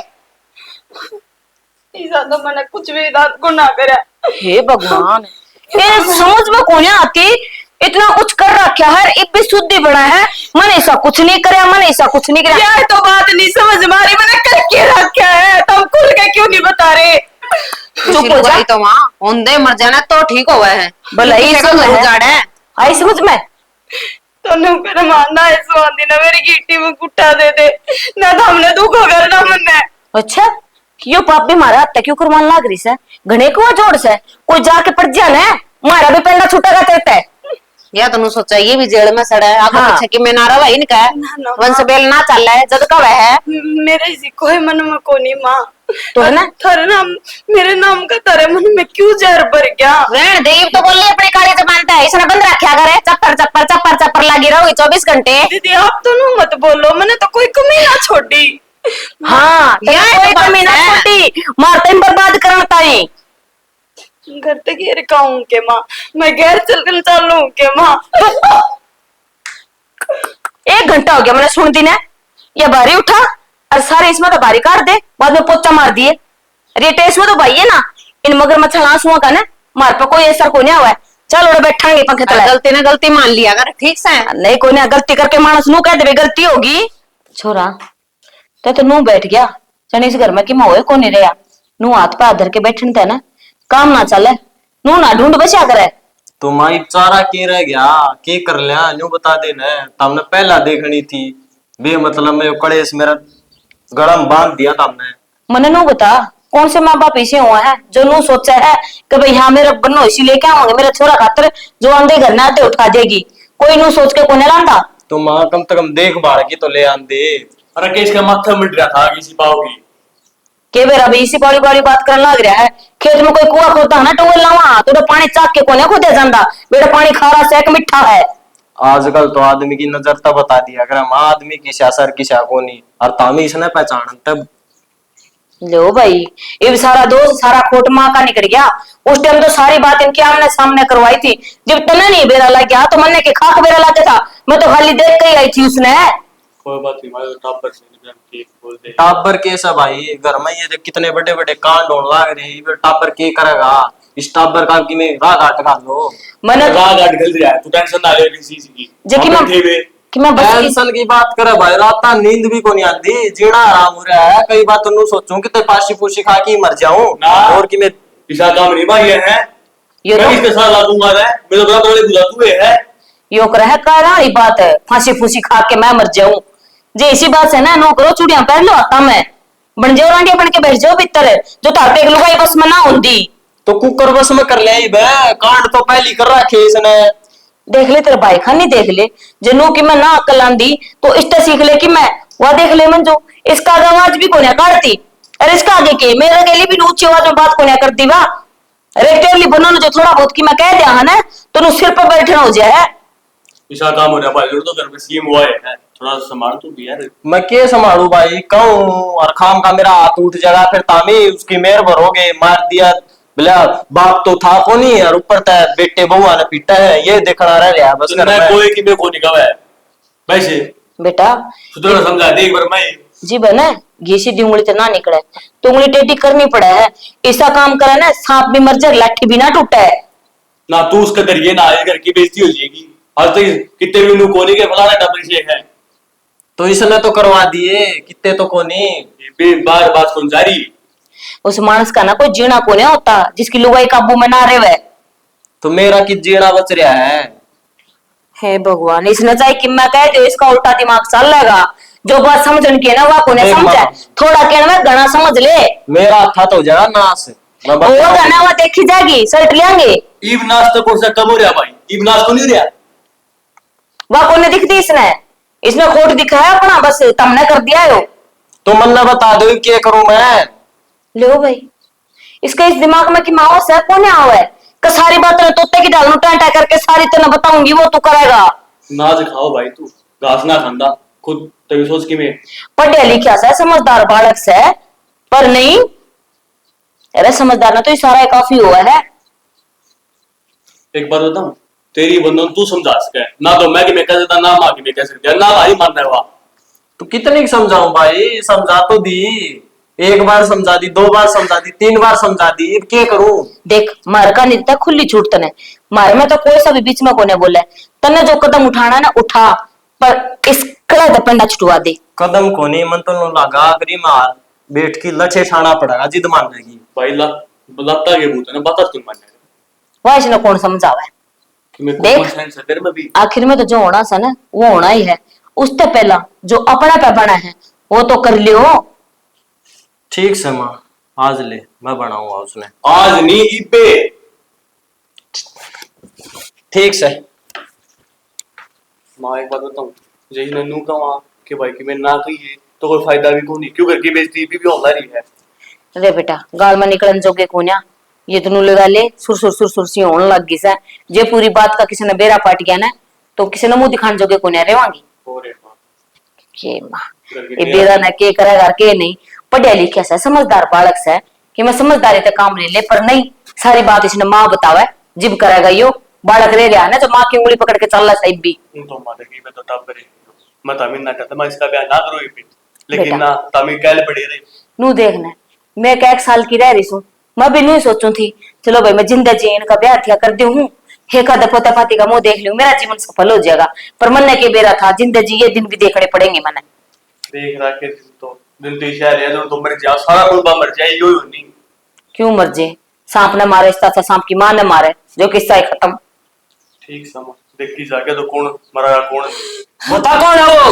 तो मैंने कुछ भी रात को ना करा। हे भगवान, ये समझ में कौन आती, इतना कुछ कर रखा है एक भी शुद्धि बना है, मैंने ऐसा कुछ नहीं कराया, मैंने ऐसा कुछ नहीं कराया। यार तो बात नहीं समझ में आ रही, मैंने करके रखा है तुम खुल के क्यों नहीं बता रहे। चुप हो जा तो माँ, औंधे मर जाना तो ठीक हुआ है, भला ही समझ है आई समझ में तो फिर मानना इस वादी ना मेरी गिट्टी में कुट्टा दे दे ना, तो हमने दुखो करना मन्ने। अच्छा यो पाप भी मारा हत्या क्यों करवान लाग रही से, घने को जोड़ से कोई जाके पड़ जाना है, मारा भी पेंडा छूटेगा तेरे। या तो सोचा ये भी जेल में सड़ा है आगे हाँ। पीछे की मैं नारा भाई इनका ना, वंश बेल ना चल रहा है जद का वह है मेरे इसी कोई मन में को नहीं माँ, तो है ना थारे नाम मेरे नाम का तारे मन में क्यों जहर भर गया। रहन देव तो बोलिए अपने काली जबान पे इसने बंद रखा करे, चप्पर चप्पर चप्पर चप्पर लगी रहोगी 24 घंटे। दीदी आप तो नु मत बोलो, मैंने तो कोई कमी ना छोड़ी। हाँ कोई कमी ना छोटी, मारते बर्बाद करना ताई घर तक ये रखाऊं के माँ, मैं घर चलकर चालू के माँ। 1 घंटा हो गया मैंने सुन दी ना, ये बारी उठा और सारे इसमें तो बारी काट दे, बाद में पोचा मार दिए। अरे टेस्ट में तो भाई है ना इन मगरमच्छ आंसुओं का ना मार पर कोई असर को नहीं हुआ है, चल और बैठांगे पंखे तले। गलती ने गलती मान लिया अगर ठीक से नहीं कोई ना गलती करके मानस नू कह दे गलती होगी। छोरा तो नू बैठ गया चने इस घर में कि मोए को नहीं रहा, नू हाथ पे धर के बैठने थे ना काम ना चले, नू ना ढूंढ बचा करे। तो माई चारा के रह गया के कर लिया न्यू बता देना, तुमने पहला देखनी थी बे मतलब में कड़े से मेरा गरम बांध दिया तुमने। मने नू बता कौन से माँ बाप ऐसे हुआ है जो नू सोचा है कि भाई हाँ मेरा बनो इसी लेके आऊंगे मेरे छोरा खातर जो आंधे घर ना आते उठा देगी, कोई नू सोच के कोने लांदा। तो माँ कम से कम देखभाल की तो ले आंदे। अरे केस का माथा मिट रहा था किसी पाव की के बेरा भी इसी बड़ी बड़ी बात करने लग रहा है, खेत में कोई कुआ खोदता है ना टूवेल लावा तो पानी चाक के कोने खोदे जांदा, बेटा पानी खारा से एक मिठा है। आजकल तो आदमी की नजर तब बता दिया अगर हम आदमी की सर की कोनी और तामी इसने पहचान तब। लो भाई ये सारा दोष सारा खोट माँ का निकल गया, उस टाइम तो सारी बात इनके आमने सामने करवाई थी, जब तने नहीं बेरा लग गया तो मन्ने के खाक बेरा लग था, मैं तो खाली देख के ही आई थी उसने। कोई बात नहीं भाई टापर से ठीक बोल दे। टाबर केस है भाई घर में ये कितने बड़े बड़े कांड होने लाग रहे हैं, टाबर के करेगा इस टाबर का की में राग आट का लो मैंने राग आट गल रहा है तू टेंशन ना ले किसी चीज की जे कि मैं बस टेंशन की बात करे भाई रात नींद भी को नहीं आती, जीना आराम हो रहा है, कई बार तो सोचूं कि ते पासी पूसी खा के मर जाऊं ना। और कि मैं पिसा काम नहीं भाई है ये मैं तो किसके साथ लागूंगा रे? मेरे बराबर वाले बुला तू है। यो कर है कारा ही बात है, फांसी फूसी खा के मैं मर जाऊं। जे इसी बात से ना नो करो, चूड़ियां पहन लो आता मैं बन जाओ, रांडिया बन के बैठ जाओ भीतर, जो तार पे लुगाई बस में ना होंदी। तो कुकर बस में कर ले बे, कांड तो पहली कर रखे इसने। देख ले तेरे भाई खानी, देख ले जनु की मैं ना अकल आंदी तो इससे सीख ले कि मैं वह देख ले मंजू, इसका आवाज भी कोने काटती। अरे इसका आगे के मेरे के लिए भी ऊंची आवाज में बात कोने करती वा। अरे टेरली बनो जो थोड़ा बहुत की मैं कह दिया है ना, तो नु सिर पर बैठना हो जाए। ऐसा काम हो रहा भाई, तो घर में सीएम हुआ है, थोड़ा संभाल तू भी यार। मैं के संभालू भाई, कहूं और खाम का मेरा हाथ उठ जाएगा, फिर तामी उसकी मेहर भरोगे, मार दिया बोला बाप तो था को नहीं, और ऊपर तक बेटे बहुआ ने पीटा है, ये देखना रह गया बस। मैं कोई कि मैं को निकावा है वैसे बेटा सुधर समझा दे एक बार मैं। जी बना घी सीधी उंगली तो ना निकले, तो उंगली टेढ़ी करनी पड़े है। ऐसा काम करे ना सांप भी मर जाए, लाठी भी ना टूटे है। ना तू उसके जरिए ना आए, घर की बेइज्जती हो जाएगी। आज तक कितने भी कोनी के फलाना डबल शेख है, तो इसने तो करवा दिए कितने तो कोनी। बार बात सुन जारी। उस मानस का ना कोई जीना को नहीं होता जिसकी लुगाई काबू में ना रहे। तो मेरा कि जीना बच रहा है। हे भगवान, इसने चाहे कि मैं कह दो इसका उल्टा दिमाग चल लेगा। जो बात समझन की है ना वह को नहीं समझे, थोड़ा कहना में घना समझ ले। मेरा था तो जरा नाश वो गाना वह देखी जाएगी, सल्ट लेंगे। ईब नाश तो कौन सा कब हो रहा भाई, ईब नाश को नहीं रहा। वह को नहीं दिखती इसने खोट दिखाया अपना, बस तुमने कर दिया हो। तो मन ना बता दो क्या करूं मैं। लो भाई, इसके इस दिमाग में कि माओ से कौन आवा है कि सारी बातें तोते की डालू टांटा करके सारी तेने बताऊंगी, वो तू करेगा। नाज खाओ भाई, तू घास ना खांदा खुद तभी सोच कि मैं पढ़िया लिखा से समझदार बालक से, पर नहीं। अरे समझदार ना तो इशारा काफी हुआ है। एक बात बताऊं, तेरी बंदों तू समझा सके ना, तो मैं कि मैं कह सकता ना, मां की मैं कह सकता ना, भाई मानना है वहां। तो कितने समझाऊं भाई, समझा तो दी, एक बार समझा दी, 2 बार समझा दी, 3 बार समझा दी, अब क्या करूं। देख मार का नहीं खुली छूट तने, मारे में तो कोई सा भी बीच में कोने बोले, तने जो कदम उठाना है ना उठा, पर इस कड़ा दपंडा छुटवा दे। कदम को नहीं मन तो लगा करी मार, बैठ की लठे ठाना पड़ेगा जिद मानने की। भाई लगता के भूत है ना, बता तुम मानने वह इसने कौन समझावे। कि मैं देख, कौन साइंस है तेरे में भी। आखिर में तो जो होना था ना वो होना ही है, उससे पहला जो अपना पे बना है वो तो कर लियो। ठीक से माँ, आज ले मैं बनाऊंगा उसने। आज नहीं इबे। ठीक से माँ एक बात बताऊं, यही नन्नू का वहां कि भाई कि मैं ना कही तो कोई फायदा भी को नहीं, क्यों करके बेइज्जती भी होना रही है। रे बेटा गाल में निकलन जोगे कोन्या, ये दोनों लगा ले सुर सी होने लग गई से। जे पूरी बात का किसी ने बेरा पाट गया ना तो किसी ने मुंह दिखाने जोगे कोन्या रेवांगी। और एक बात, के मां ये बेरा ना के करेगा के नहीं, पढ़िया लिखा से समझदार बालक से कि मैं समझदारी ते काम ले ले, पर नहीं सारी बात इसने मां बतावे, जिब करेगा यो बालक रह गया ना जो मां की उंगली पकड़ के चल रहा साहिब भी। तो मारे की मैं तो तब करे मैं तामीर ना करता, मैं इसका ब्याह ना करूं इबे, लेकिन बेटा। ना तामीर कैल पड़ी रही। नू देखना मैं क्या 1 साल की रह रही हूँ, मैं भी नहीं सोचू थी चलो भाई मैं जिंदा जी इनका ब्याह थिया कर दी हूँ, हे का पोता पाती का मुंह देख लूं मेरा जीवन सफल हो जाएगा। पर मन के बेरा था जिंदा जी ये दिन भी देखने पड़ेंगे मैंने। देख रहा के दिन तो शहर है जो तो मर जाओ, सारा कुलबा मर जाए, यो नहीं। क्यों मर जे, सांप ने मारे इस तरह सांप की मां ने मारे, जो किस्सा है खत्म। ठीक समझ देखी जाके तो कौन मरा कौन नहीं। बता कौन है वो,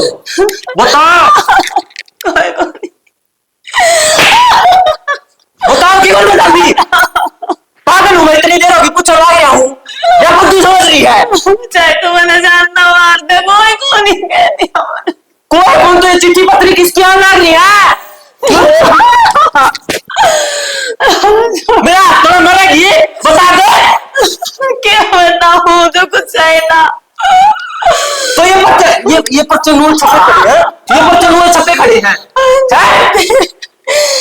बता बताओ क्यों नहीं डाली। पागल हूँ मैं, इतनी देर होगी पूछ रहा गया हूँ या बुद्धि समझ रही है। चाहे तो मैंने जानना मार दे कोई को नहीं कह दिया मैंने। कोई कौन, तो ये चिट्ठी पत्री किसकी आने लग रही है। मेरा हाथ में मरेगी, बता दे। क्या बताऊं जो कुछ है ना। तो ये बच्चे नूर छपे खड़े हैं, ये बच्चे नूर छपे खड़े हैं।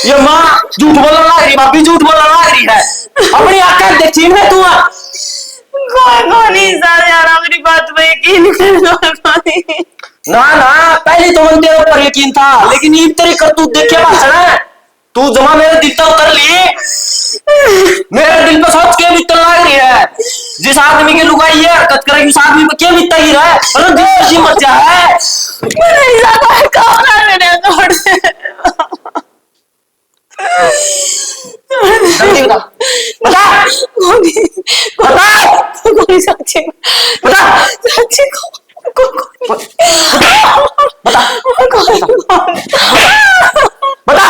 ये माँ झूठ बोलने लग रही, भाभी झूठ बोलने लग रही है। अपनी आंखें देखी है तू। कोई नहीं यार मेरी बात पे यकीन कर। ना ना पहले तो मन तेरे ऊपर यकीन था, लेकिन ये तेरी करतूत देख के बस है। तू जमा मेरे दिल तक उतर ली, मेरे दिल पे सोच के भी लग रही है। जिस आदमी की लुगाई ये हरकत करेगी उस आदमी पे क्या बीतता ही रहा है। अरे दिल की मत जा है। जल्दी बता बता बता कोई सच्ची बता सच्ची बता बता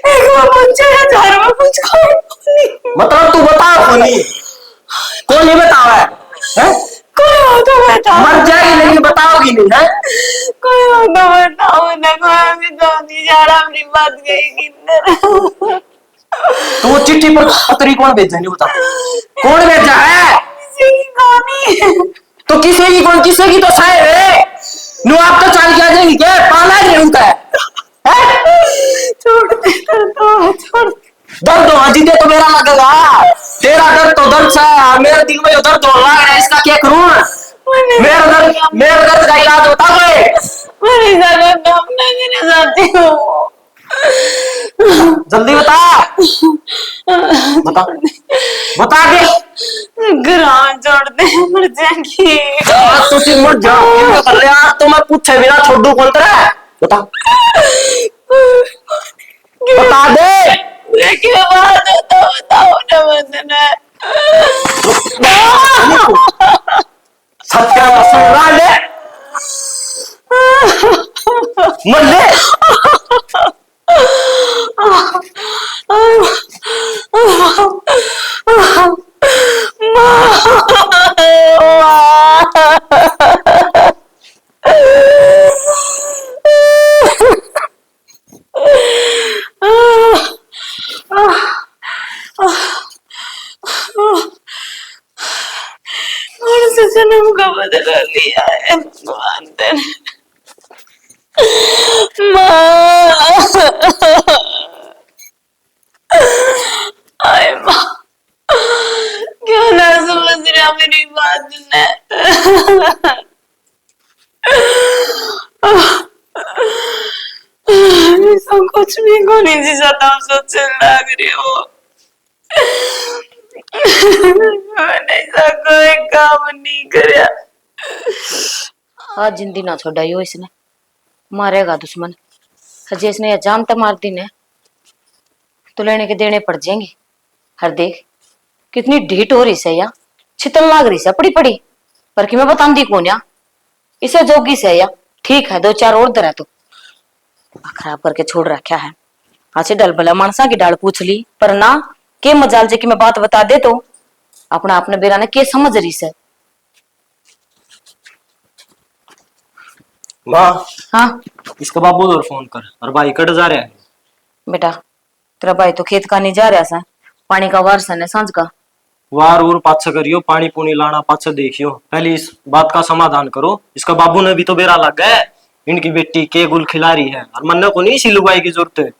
एक बार पूछे हजार में कुछ मतलब तू बता कोनी कौन नहीं बतावा है कोई हो तो बताओ मर जाएगी लेकिन बताओगी नहीं है कोई हो तो बताओ ना कोई भी तो नहीं जा रहा अपनी बात गई किधर तो वो चिट्ठी पर पत्री कौन भेजा नहीं बता कौन भेजा है किसी की कहानी तो किसी की कौन किसी की तो शायद है नु आप तो चाल के आ जाएंगी क्या पाला नहीं उनका है छोड़ दे छोड़ दर्द हो अजी दे तो मेरा लगेगा तेरा दर्द तो दर्द सा है मेरे दिल में जो दर्द हो रहा है इसका क्या करूं मेरा दर्द का इलाज बता कोई मेरे साथ काम ना करना चाहती हूँ जल्दी बता बता बता दे ग्राम छोड़ दे मर जाएंगी आज तो तुम मर जा अरे यार तो मैं पूछे बिना छोड़ दूं कौन तेरा बता बता दे क्या बात है तो बताओ ना बंदना सत्या सुना ले मर ले कौन से जन्म का बदला लिया है भगवान तेने आए माँ क्यों ना समझ रहा मेरी बात ने सब कुछ भी को नहीं जिसा तुम सोचने लग रही हो मैंने ऐसा कोई काम नहीं करया आज जिंदगी ना छोड़ाइयो इसने मारेगा दुश्मन हजे इसने या जान तो मार दी ने तो लेने के देने पड़ जाएंगे हर देख कितनी ढीठ हो रही से या छितल लाग रही से पड़ी पड़ी पर कि मैं बतांदी कौन या इसे जोगी से या ठीक है 2-4 और दर है तो खराब करके छोड़ रखा है आज से डल भला मानसा की डाल पूछ ली पर ना के मजाल जे की मैं बात बता दे तो अपना आपने बेरा ने के समझ रही से माँ हाँ इसका बाबू और फोन कर और भाई कट जा रहा है बेटा तेरा भाई तो खेत का नहीं जा रहा सा पानी का वारसन है सांझ का वार और पाछा करियो पानी पुनी लाना पाछा देखियो पहले इस बात का समाधान करो इसका बाबू ने भी तो बेरा लग गया है इनकी बेटी के गुल खिला रही है और मन्ने को नहीं इसी लुगाई की जरूरत है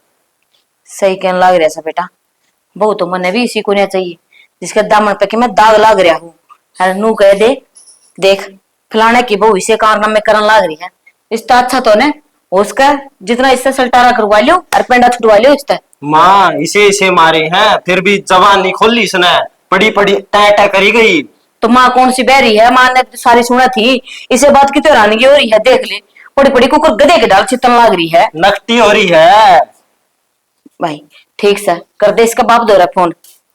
सही कहने लग रहा सा बेटा बहु तो मने भी इसी को नहीं चाहिए जिसके दामन पे कि मैं दाग लग रहा हूँ अरे नू कह दे देख फलाने की बहू इसे कारनामे करने लग रही है इसका अच्छा तो ने उसका जितना इससे सल्टारा करवा लियो और पेंडा छुटवा लियो इससे माँ इसे इसे मारे हैं फिर भी जबान नहीं खोली इसने पड़ी पड़ी टै टै करी गई तो माँ कौन सी बहरी है माँ ने तो सारी सुना थी इसे बात की तो हैरानगी हो रही है देख ले बड़ी बड़ी कुकर गधे के डाल चितन लग रही है नकटी हो रही है भाई ठीक से कर दे इसका बाप दो रहा फोन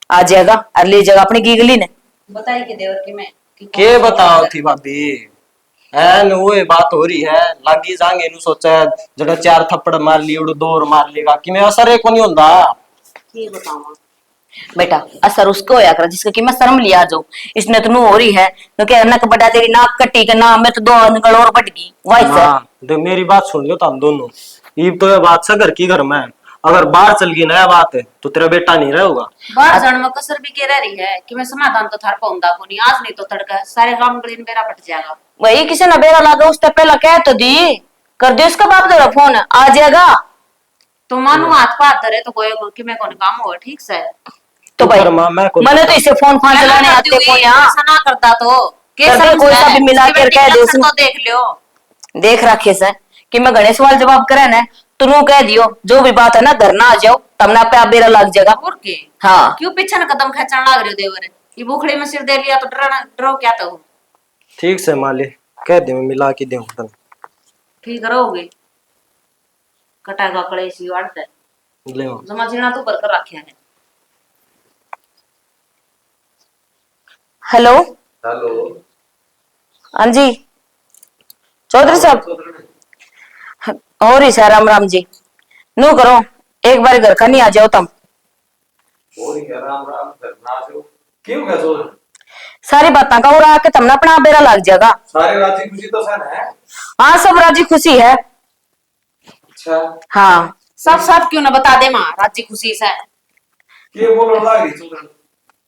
आ जाएगा और ले जाएगा अपनी गीगली ने बताई के देवर की मैं के बताओ थी भाभी एन वो बात हो रही है लागी जाएंगे नु सोचा जड़ा 4 थप्पड़ मार ली उड़ 2 और मार लेगा कि मैं असर को नहीं होता की बताऊं बेटा असर उसको होया कर जिसका कि मैं शर्म लिया जो इसने तो नू हो रही है तो क्या नक बड़ा तेरी नाक कटी के ना मैं तो 2 अंगल और बढ़ गई वाइस हाँ तो मेरी बात सुन लो तुम दोनों ये तो ये बात से घर की घर में अगर बाहर चल गई नया बात है तो तेरा बेटा नहीं रहेगा बाहर जाने में कसर भी के रह रही है कि मैं समाधान तो थार पाऊंगा को नहीं आज नहीं तो तड़का सारे राम गलीन मेरा पट जाएगा वही किसी ने बेरा लागा उससे पहला कह तो दी कर दे उसका बाप दे फोन आ जाएगा तो मानो हाथ पात धरे तो कोई कि मैं कौन काम होगा ठीक से तो भाई पर माँ, मैं कौन मैंने तो इसे फोन फान चलाने आते को यहाँ ऐसा ना करता तो कर दे, कोई सा भी मिला कर कह दे तो देख लियो देख रखे से कि मैं गणेश सवाल जवाब करे ना तुम कह दियो जो भी बात है ना घर ना आ जाओ तब ना पे आप बेरा लग जाएगा और के हाँ क्यों पीछे न कदम खेचने लग रहे हो देवर ये बुखड़ी में सिर दे लिया तो डरो क्या तो ठीक से माली कह दे मैं मिला के दूं तन ठीक रहोगे कटागा कलेसी वाड़ता है ले जमा जीना तो करकर रखे है। Hello hello. हाँ जी चौधरी साहब हो रही सर राम राम जी नो करो एक बार घर का नहीं आ जाओ तुम और क्या राम राम करना जो क्यों कैसो सारी बातें का हो रहा कि तुमने अपना बेरा लग जाएगा। सारे राजी खुशी तो सन है। हाँ सब राजी खुशी है। अच्छा हाँ सब सब क्यों ना बता दे माँ राजी खुशी से ये बोलो लागी चुदन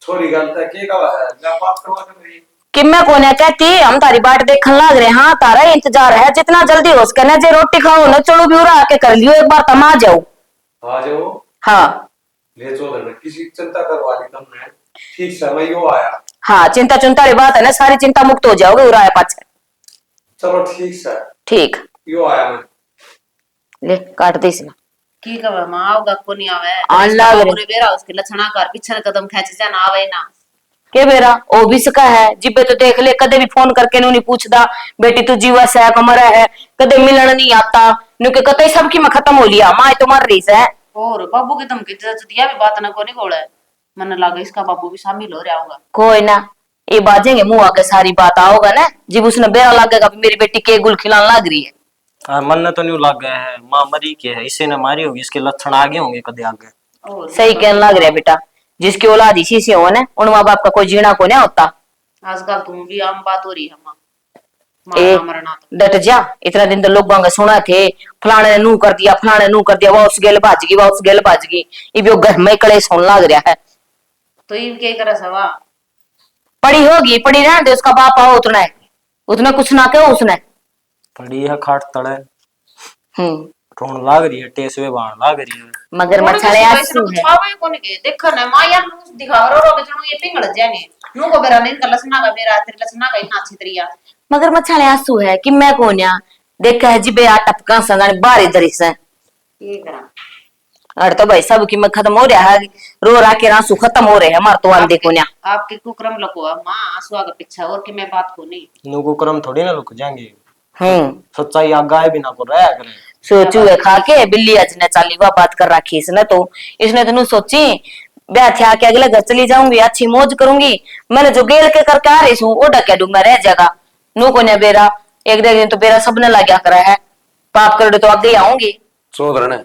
छोरी गलत है के का है मैं बात करवा कर रही कि मैं कोने कहती हम तारी बाट देखने लग रहे हाँ तारा इंतजार है जितना जल्दी हो सके ना जे रोटी खाओ ना चलो भी उड़ा के कर लियो एक बार तुम आ जाओ। आ जाओ हाँ ले चौधरी किसी चिंता करवा दी तुमने ठीक समय यो आया। हाँ चिंता चिंता वाली बात है ना सारी चिंता मुक्त हो जाओगे उड़ा पाछे। चलो ठीक है ठीक यो आया मैं ले काट दी इसने की कहे माँ आओगा को नहीं आवे आन लाग रहे। पूरे बेरा उसके लक्षणा कर पीछे कदम खेच जा ना आवे ना के बेरा ओ भी सका है जिबे तो देख ले कदे भी फोन करके नहीं पूछदा बेटी तू जीवा से कमरा है कदे मिलन नहीं आता नु के कतई सबकी में खत्म हो लिया मां तो मर रही है। और बाबू के धमकी दिया भी बात ना कोनी कोले मन लागे इसका बाबू भी शामिल हो रहा होगा। कोई ना ये बाजेंगे मुंह आके सारी बात आओगा ना जब उसने बेरा लगेगा मेरी बेटी के गुल खिलाने लग रही है। मन ने तो नहीं लग गया है माँ मरी के है इसे ने मारी होगी इसके लक्षण आगे होंगे कदे आगे। सही कहने लग रहा है बेटा जिसकी औलाद इसी से हो ना उन माँ बाप का कोई जीना को नहीं होता। आजकल तुम भी आम बात हो रही है माँ ए मारना मरना तो डट जा इतना दिन तो लोगों का सुना थे फलाने ने नू कर दिया फलाने ने नू कर दिया वो उस गेल भाज गई वो उस गेल भाज गई ये भी घर में कड़े सुन लग रहा है। तो ये क्या करे सवा पड़ी होगी पड़ी रहने दे उसका बाप आओ उतना कुछ ना कहो उसने पड़ी है खाट तड़े हम्म रोन लाग रही है टेसवे बाण लाग रही है मगर मछाड़े आंसू है छावे कोनी के देखो ना मां यार नु दिखा रो के जणो ये पिंगल जाने नु को बेरा नहीं कलसना का बेरा तेरे लसना का इना अच्छी तरिया मगर मछाड़े आंसू है कि मैं कोन्या देखा है जिबे आ टपका संगाने बारी दरी से ये करा अरे तो भाई सब की मैं खत्म हो रहा है रो रा के आंसू खत्म हो रहे हैं मार तो आन देखो न्या आपके कुक्रम लको मां आंसुआ का पीछा और कि मैं बात को नहीं नुको क्रम थोड़ी ना रुक जाएंगे हम्म सच्चाई आगाए बिना को रहा करे सोचू है खा के बिल्ली आज ने चाली हुआ बात कर रखी इसने तो नु सोची ब्याह थया के अगले घर चली जाऊंगी अच्छी मौज करूंगी मैंने जो गेल के करके आ रही हूँ वो डके डूंगा रह जाएगा नु को ने बेरा एक दिन तो बेरा सबने लग्या करा है पाप कर तो आगे ही आऊंगी। चौधरी ने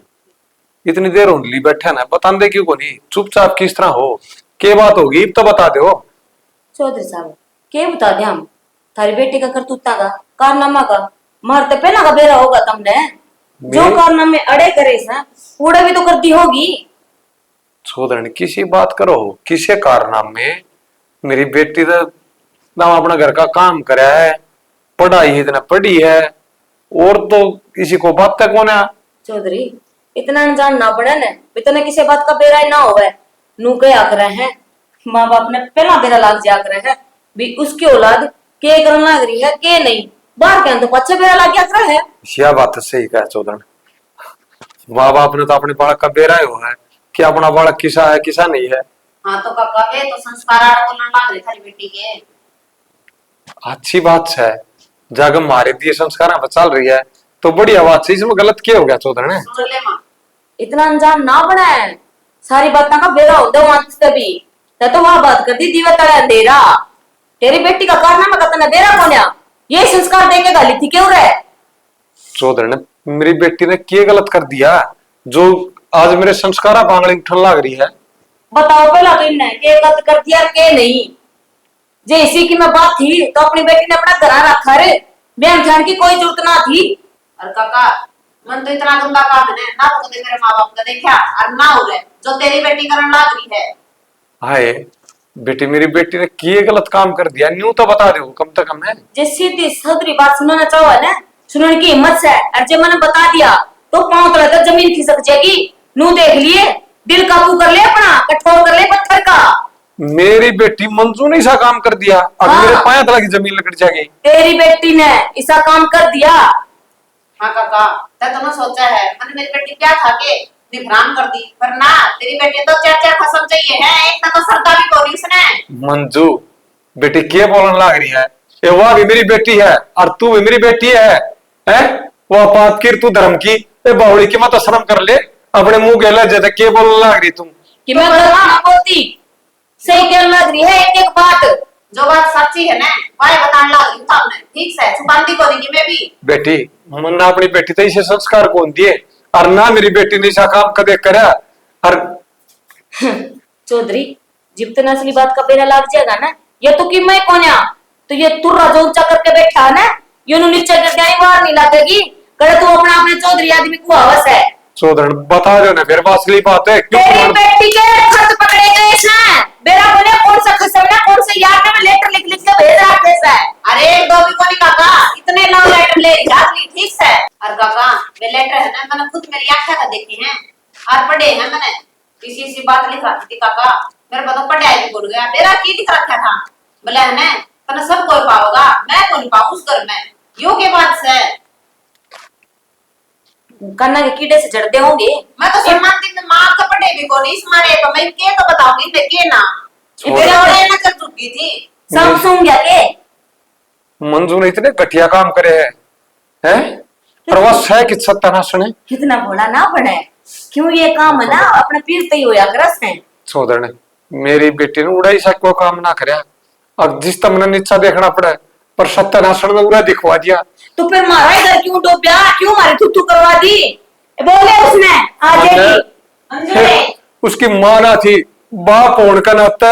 इतनी देर उंडली बैठा ना बता दे क्यों को नहीं चुपचाप किस तरह हो के बात होगी तो बता दो। चौधरी साहब के बता दे हम थारी बेटी का करतूता का कारनामा का मारते पहला का बेरा होगा तुमने जो कारनामे अड़े करे सा पूरा भी तो कर दी होगी। चौधरी ने किसी बात करो किसी कारनामे मेरी बेटी तो ना अपना घर का काम करा है पढ़ाई इतना पढ़ी है और तो किसी को बात तक होना। चौधरी इतना अनजान ना पड़े न इतने किसी बात का बेरा ना होवे नू के आख रहे हैं माँ बाप ने पहला बेरा लाग जा रहे हैं भी उसकी औलाद के करन लाग रही है के नहीं बाहर के तो पच्चे बेरा लाग जा रहा है। यह बात तो सही कहा चौधरी माँ बाप ने तो अपने बालक का बेरा ही हुआ है कि अपना बालक किसा है किसा नहीं है। हां तो काका के तो संस्कार बोलने लाग रही थारी बेटी के अच्छी बात है जग हमारे दिए संस्कार पर चल रही है तो बढ़िया बात है इसमें गलत क्या हो गया चौधरी ने। सुन ले मां इतना अनजान ना बना है सारी बातों का बेरा होता वहां तभी तो वहां बात कर दी दीवा तड़ा अंधेरा तेरी बेटी का कारनामा का तना बेरा कोन्या ये संस्कार देके गाली थी क्यों रहे। चौधरी ने मेरी बेटी ने क्या गलत कर दिया जो आज मेरे संस्कारा बांगड़ी ठन लाग रही है। बताओ पहला तो इनने के गलत कर दिया के नहीं जे इसी की मैं बात थी तो अपनी बेटी ने अपना घर रखा रे बहन जान की कोई जरूरत ना थी। और काका मन तो इतना गंदा काम है ना तो कदे मेरे माँ बाप का देखा और ना हो रहे जो तेरी बेटी करन लाग रही है। हाय बेटी मेरी बेटी ने किए गलत काम कर दिया न्यू तो बता दो कम से कम है जे सीधी सदरी बात सुनना चाहो है ना सुनने की हिम्मत से और जे मैंने बता दिया तो पांव तले तक जमीन खिसक जाएगी नू देख लिए दिल काबू कर ले अपना कठोर कर ले पत्थर का। मेरी बेटी मंजू ने ऐसा काम कर दिया अब हाँ। मेरे पाया तला की जमीन लकड़ जाएगी। तेरी बेटी ने ऐसा काम कर दिया। हाँ काका तब तो सोचा है मैंने मेरी बेटी क्या खा के विभ्राम कर दी पर ना तेरी बेटी तो चार चार खसम चाहिए है एक तो सरदा भी कोरी उसने। मंजू बेटी क्या बोलने लग रही है ये वह भी मेरी बेटी है और तू भी मेरी बेटी है वो बात कर तू धर्म की ए बावड़ी की मत तो शर्म कर ले, अपने मुंह के लज्जे तक के बोलने लग रही तुम। कि मैं गलत ना बोलती, सही कहने लग रही है एक एक बात। जो बात सच्ची है ना वही बताने लग रही हूँ सामने, ठीक से छुपाती को नहीं मैं भी। बेटी मन ना अपनी बेटी तो इसे संस्कार कौन दिए, और ना मेरी बेटी ने ऐसा काम कदे करा। और चौधरी जिब तक असली बात का बेरा लग जाएगा ना, ये तो कि मैं कौन है, तो ये तुर्रा जो ऊंचा करके बैठा है ना, ये नीचे गिर जाए बाहर नहीं लगेगी। करे तू अपना अपने चौधरी आदमी को हवस है। चौधरी बता दो ना फिर असली बात है। क्यों तेरी बेटी के खत पकड़े गए हैं, मेरा बोले कौन सा खसम है, कौन से यार ने लेटर लिख लिख के भेज रखे है। अरे एक दो भी को नहीं काका, इतने लॉन्ग लेटर ले जाती ठीक से। और काका वे लेटर है ना मैंने खुद मेरी आंखें का देखे हैं और पढ़े हैं मैंने। किसी सी बात लिख रखी थी काका, मेरे को तो पढ़ाई भी भूल गया। मेरा की लिख रखा था बोले है ना तने सब कोई पाओगा, मैं को नहीं पाऊं उस घर में। यो के बात से कन्ना के कीड़े से जड़ते होंगे। मैं तो सम्मानती में मां का पढ़े भी को नहीं इस मारे तो मैं के तो बताऊंगी मैं के ना ये मेरा बड़े ना कर चुकी थी। सब सुन गया के मंजू ने इतने घटिया काम करे हैं पर वह सह कि सत्यानाश ने कितना भोला ना बने। क्यों ये काम है ना अपने पीर तय होया करस है। चौधरी ने मेरी बेटी ने उड़ा ऐसा कोई काम ना करया, अब जिस तमने नीचा देखना पड़ा पर सत्यानाश ने उड़ा दिखवा दिया। तो फिर मारा इधर क्यों डोब्या, क्यों मारी थुथु करवा दी। बोले उसने आ जाएगी अंजलि। उसकी माँ ना थी, बाप होने का नाता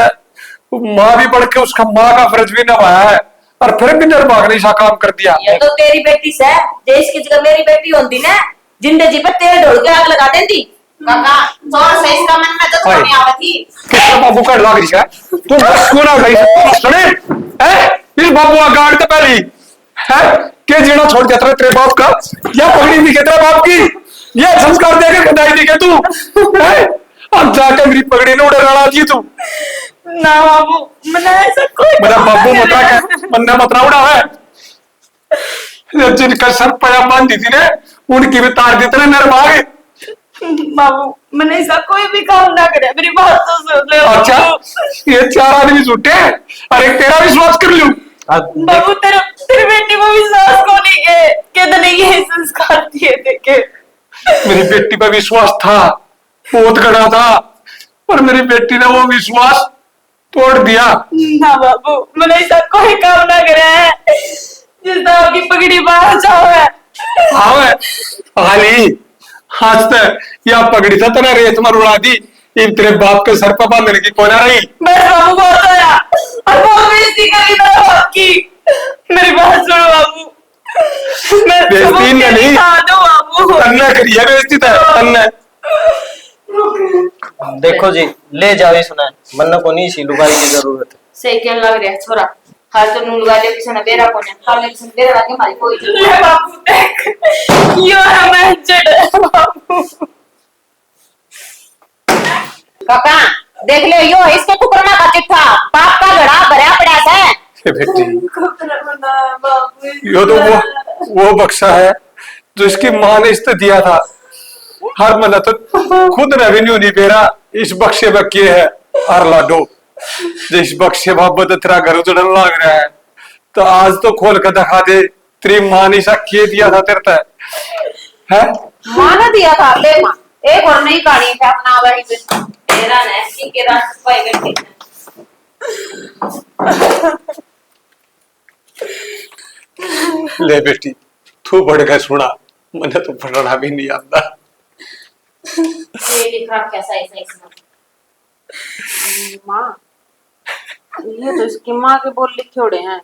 माँ भी बढ़ के उसका माँ का फर्ज भी निभाया है और फिर भी निर्भाग ने ऐसा काम कर दिया। ये तो तेरी बेटी से देश की जगह मेरी बेटी होती ना, जिंदे जी पे तेल ढोल के आग लगा देती। काका जोर से इसका मन में तो नहीं आवती। किसका बाबू का लग रही है तू बस क्यों ना गई सुने हैं इस बाबू का गाड़ तो पहली है के जीना छोड़ दिया तेरे बाप का, या पगड़ी नहीं तेरे बाप की, ये संस्कार देके खदाई दी के तू है। अब जाके मेरी पगड़ी ने उड़े रड़ा दी तू ना बाबू मैंने ऐसा कोई मेरा काम बाबू ना मत करा। है बन्ना मत उड़ा है जिनका सर पया मान दी थी ने उनकी भी तार दी तेरे निर्भाग। बाबू मैंने ऐसा कोई भी काम ना करे, मेरी बात तो सुन ले। अच्छा ये चार आदमी जुटे हैं, अरे तेरा विश्वास कर लूं। बाबू तेरे तेरी बेटी को विश्वास को नहीं के तो नहीं ये संस्कार दिए देखे। मेरी बेटी पर विश्वास था, बहुत गड़ा था, पर मेरी बेटी ने वो विश्वास तोड़ दिया। ना बाबू मैंने ऐसा कोई काम ना करा है जिससे आपकी पगड़ी बाहर जाओ है। हाँ हाली आज तक या पगड़ी था तेरा रेत में उड़ा दी, इन तेरे बाप के सर पर बांधने की कोना रही। बस बाबू बहुत आया और बहुत बेइज्जती करी मेरे बाप की। मेरी बात सुनो बाबू, मैं बेइज्जती सबूत नहीं दिखा दो बाबू। अन्ना करिए बेइज्जती था अन्ना। देखो जी ले जाओ सुना मन को नहीं सी लुगाई की जरूरत है। सही कहने लग रहा है छोरा, हाल तो नू लगा ले किसी ने बेरा कोने, हाल ले किसी ने बेरा लगे हमारी कोई ले बाबू देख यो है मैं जड़ बाबू। काका देख ले यो इसके कुकरमा का चिट्ठा पाप का घड़ा भरा पड़ा है। बेटी बाबू यो तो वो बक्सा है जो इसकी माँ ने इस्ते दिया था, हर महीना तो खुद रेवेन्यू नहीं दे रहा, इस बक्से में किए है हर लाडो जो इस बक्से बाबत तेरा घर उजड़न लग रहा है, तो आज तो खोल कर दिखा दे तेरी माँ ने ऐसा किए दिया था तेरे तक है। मां ने दिया था ले मां एक और नहीं कहानी है अपना वही पे तेरा ने ऐसी के रात पाए बैठे हैं। ले बेटी तू बढ़ गए सुना, मैंने तो पढ़ना भी नहीं आता। ये लिख रहा कैसा ऐसा इसमें माँ ये तो इसकी माँ के बोल लिखे उड़े हैं।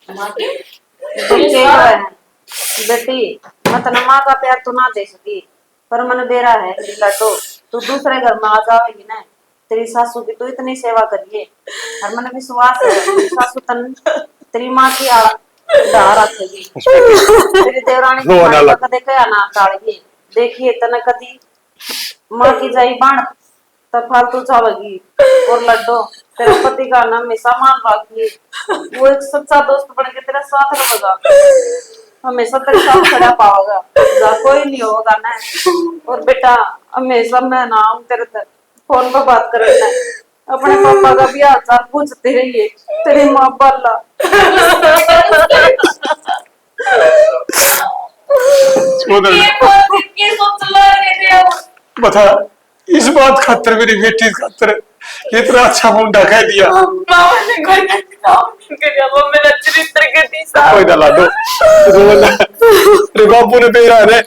मां के बच्चे को है बेटी मतलब माँ का प्यार तो ना दे सकी, पर मन बेरा है मेरी लड्डो, तू दूसरे घर में आ जाएगी ना, तेरी सासू की तू इतनी सेवा करिए और मन विश्वास है तेरी सासू तन तेरी माँ की ढा रखेगी। तेरी देवरानी की माँ का कदे कया ना टाड़िए, देखिए तने कदी माँ की जाई बाण तब फालतू चावेगी। और लड्डो तेरे पति का नाम हमेशा मान रखिए, वो एक सच्चा दोस्त बन के तेरा साथ रहेगा, हमेशा तेरे साथ खड़ा पाओगा, जा कोई नहीं होगा ना। और बेटा हमेशा मैं ना आऊं तेरे तक फोन पर बात करना, अपने पापा का भी हाल चाल पूछते रहिए, तेरी माँ बाला। सोदर ये बहुत ये सोच ला रहे थे अब। बता, इस बात खातर, मेरी बेटी खातर इतना अच्छा मुंडा कह दिया। मामा ने कोई गलती काम नहीं किया, वो मेरा चरित्र के दिशा। कोई ना लाडो, रोना। अरे बाबू ने बेरा है,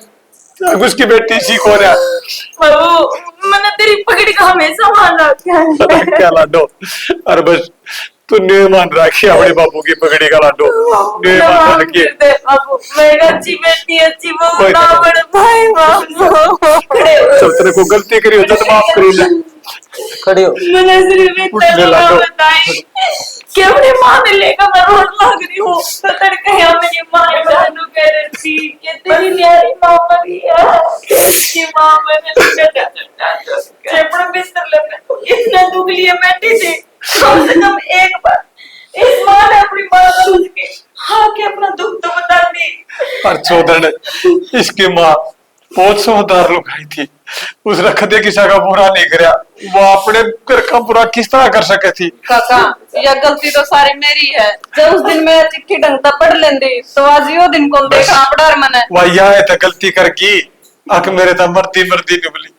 उसकी बेटी सी कौन है? बाबू मैंने तेरी पकड़ी का हमेशा मान रखा है। क्या लाडो, अरे बस तू ने मान रखी अपने बाबू की पकड़ी का लाडो, ने मान रखी। बाबू मेरी अच्छी बेटी अच्छी बहू कोई ना ना। बड़े भाई बाबू खड़े हो। जब तेरे को गलती करी हो तो माफ करी ले। खड़ी हो। मैंने सिर्फ इतना ले ला दो। बताई कि अपनी माँ ने लेकर मैं रोड लग रही हूँ तो तड़के यहाँ मेरी माँ ने बहनों कह रही थी कि तेरी न्यारी माँ मरी है कि माँ मैंने चेपड़ बिस्तर ले इतना दुख लिए बैठी थी। कम से कम एक बार इस माँ ने अपनी माँ को पूछ के हाँ कि अपना दुख तो बता दी। और चौधर, इसकी माँ बहुत समझदार लोग आई थी, उस रखते किसा का बुरा नहीं करा, वो अपने घर का बुरा किस तरह कर सके थी? काका, यह गलती तो सारी मेरी है। जब उस दिन मैं चिट्ठी ढंग तक पढ़ लेंदी तो आज यो दिन कौन देखा पड़ा मने। वही है तो गलती कर की, अक मेरे तो मरती मरती निकली,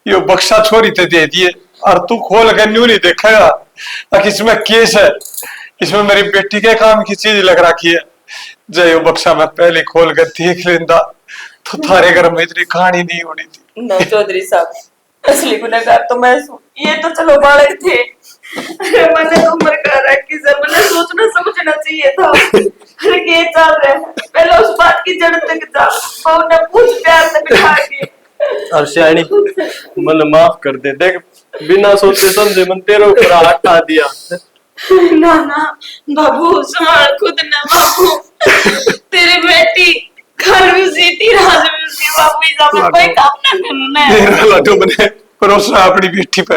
यो बक्सा छोरी ते दे दिए और तू खोल के न्यू नहीं देखेगा। अक इसमें केस है, इसमें मेरी बेटी के काम की चीज लग रखी है। जय यो बक्सा मैं पहले खोल के देख लेंदा तो थारे घर में इतनी कहानी नहीं होनी थी। ना चौधरी साहब, असली गुनहगार तो मैं हूँ, ये तो चलो बालक थे। अरे मैंने तो उम्र कर रखी सर, मैंने सोचना समझना चाहिए था। अरे ये चल रहा है, पहले उस बात की जड़ तक जाओ और उन्हें पूछ प्यार से बिठा के। और श्याणी मन माफ कर दे, देख बिना सोचे समझे मन तेरे ऊपर हाथ आ दिया। ना ना बाबू संभाल खुद ना बाबू, तेरी बेटी घर में सीती राज में सी बाबू, इस कोई काम ना करना है। मेरा लाडो बने भरोसा अपनी बेटी पे,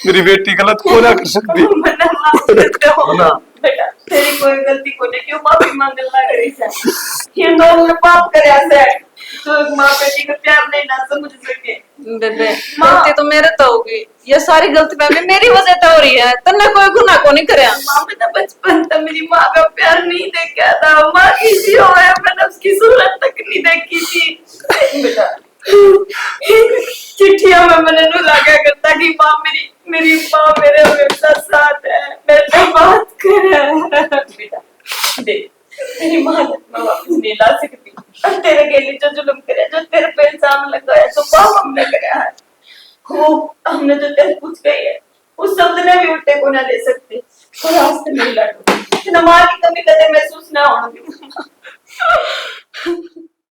मेरी बेटी गलत को ना कर सकती। मना माफ करते हो ना बेटा, तेरी कोई गलती को नहीं, क्यों माफी मांगने लग रही है? ये लोग ने पाप करे से तो एक माँ बेटी का प्यार नहीं ना समझ सके। बेबे, गलती तो मेरे तो होगी, ये सारी गलती मेरी वजह से हो रही है। तन्ने कोई गुनाह को नहीं करया। माँ ने बचपन तक मेरी माँ का प्यार नहीं देखा था, माँ की जी हो है, मैंने उसकी सूरत तक नहीं देखी थी बेटा। चिट्ठियों में मैंने नु लगा करता कि माँ मेरी माँ मेरे हमेशा साथ है, मेरे से बात करे बेटा। देख तेरी माँ मैं वापस नहीं ला सकती, और तेरे के लिए जो जुल्म करे, जो तेरे पे इल्जाम लगाया, जो पाप हमने कराया है, वो हमने जो तेरे पूछ गई है, उस शब्द ने भी उल्टे को ना ले सकते। और आज से मेरी लाडो, इतना माँ की कमी कदे महसूस ना होने दूंगा।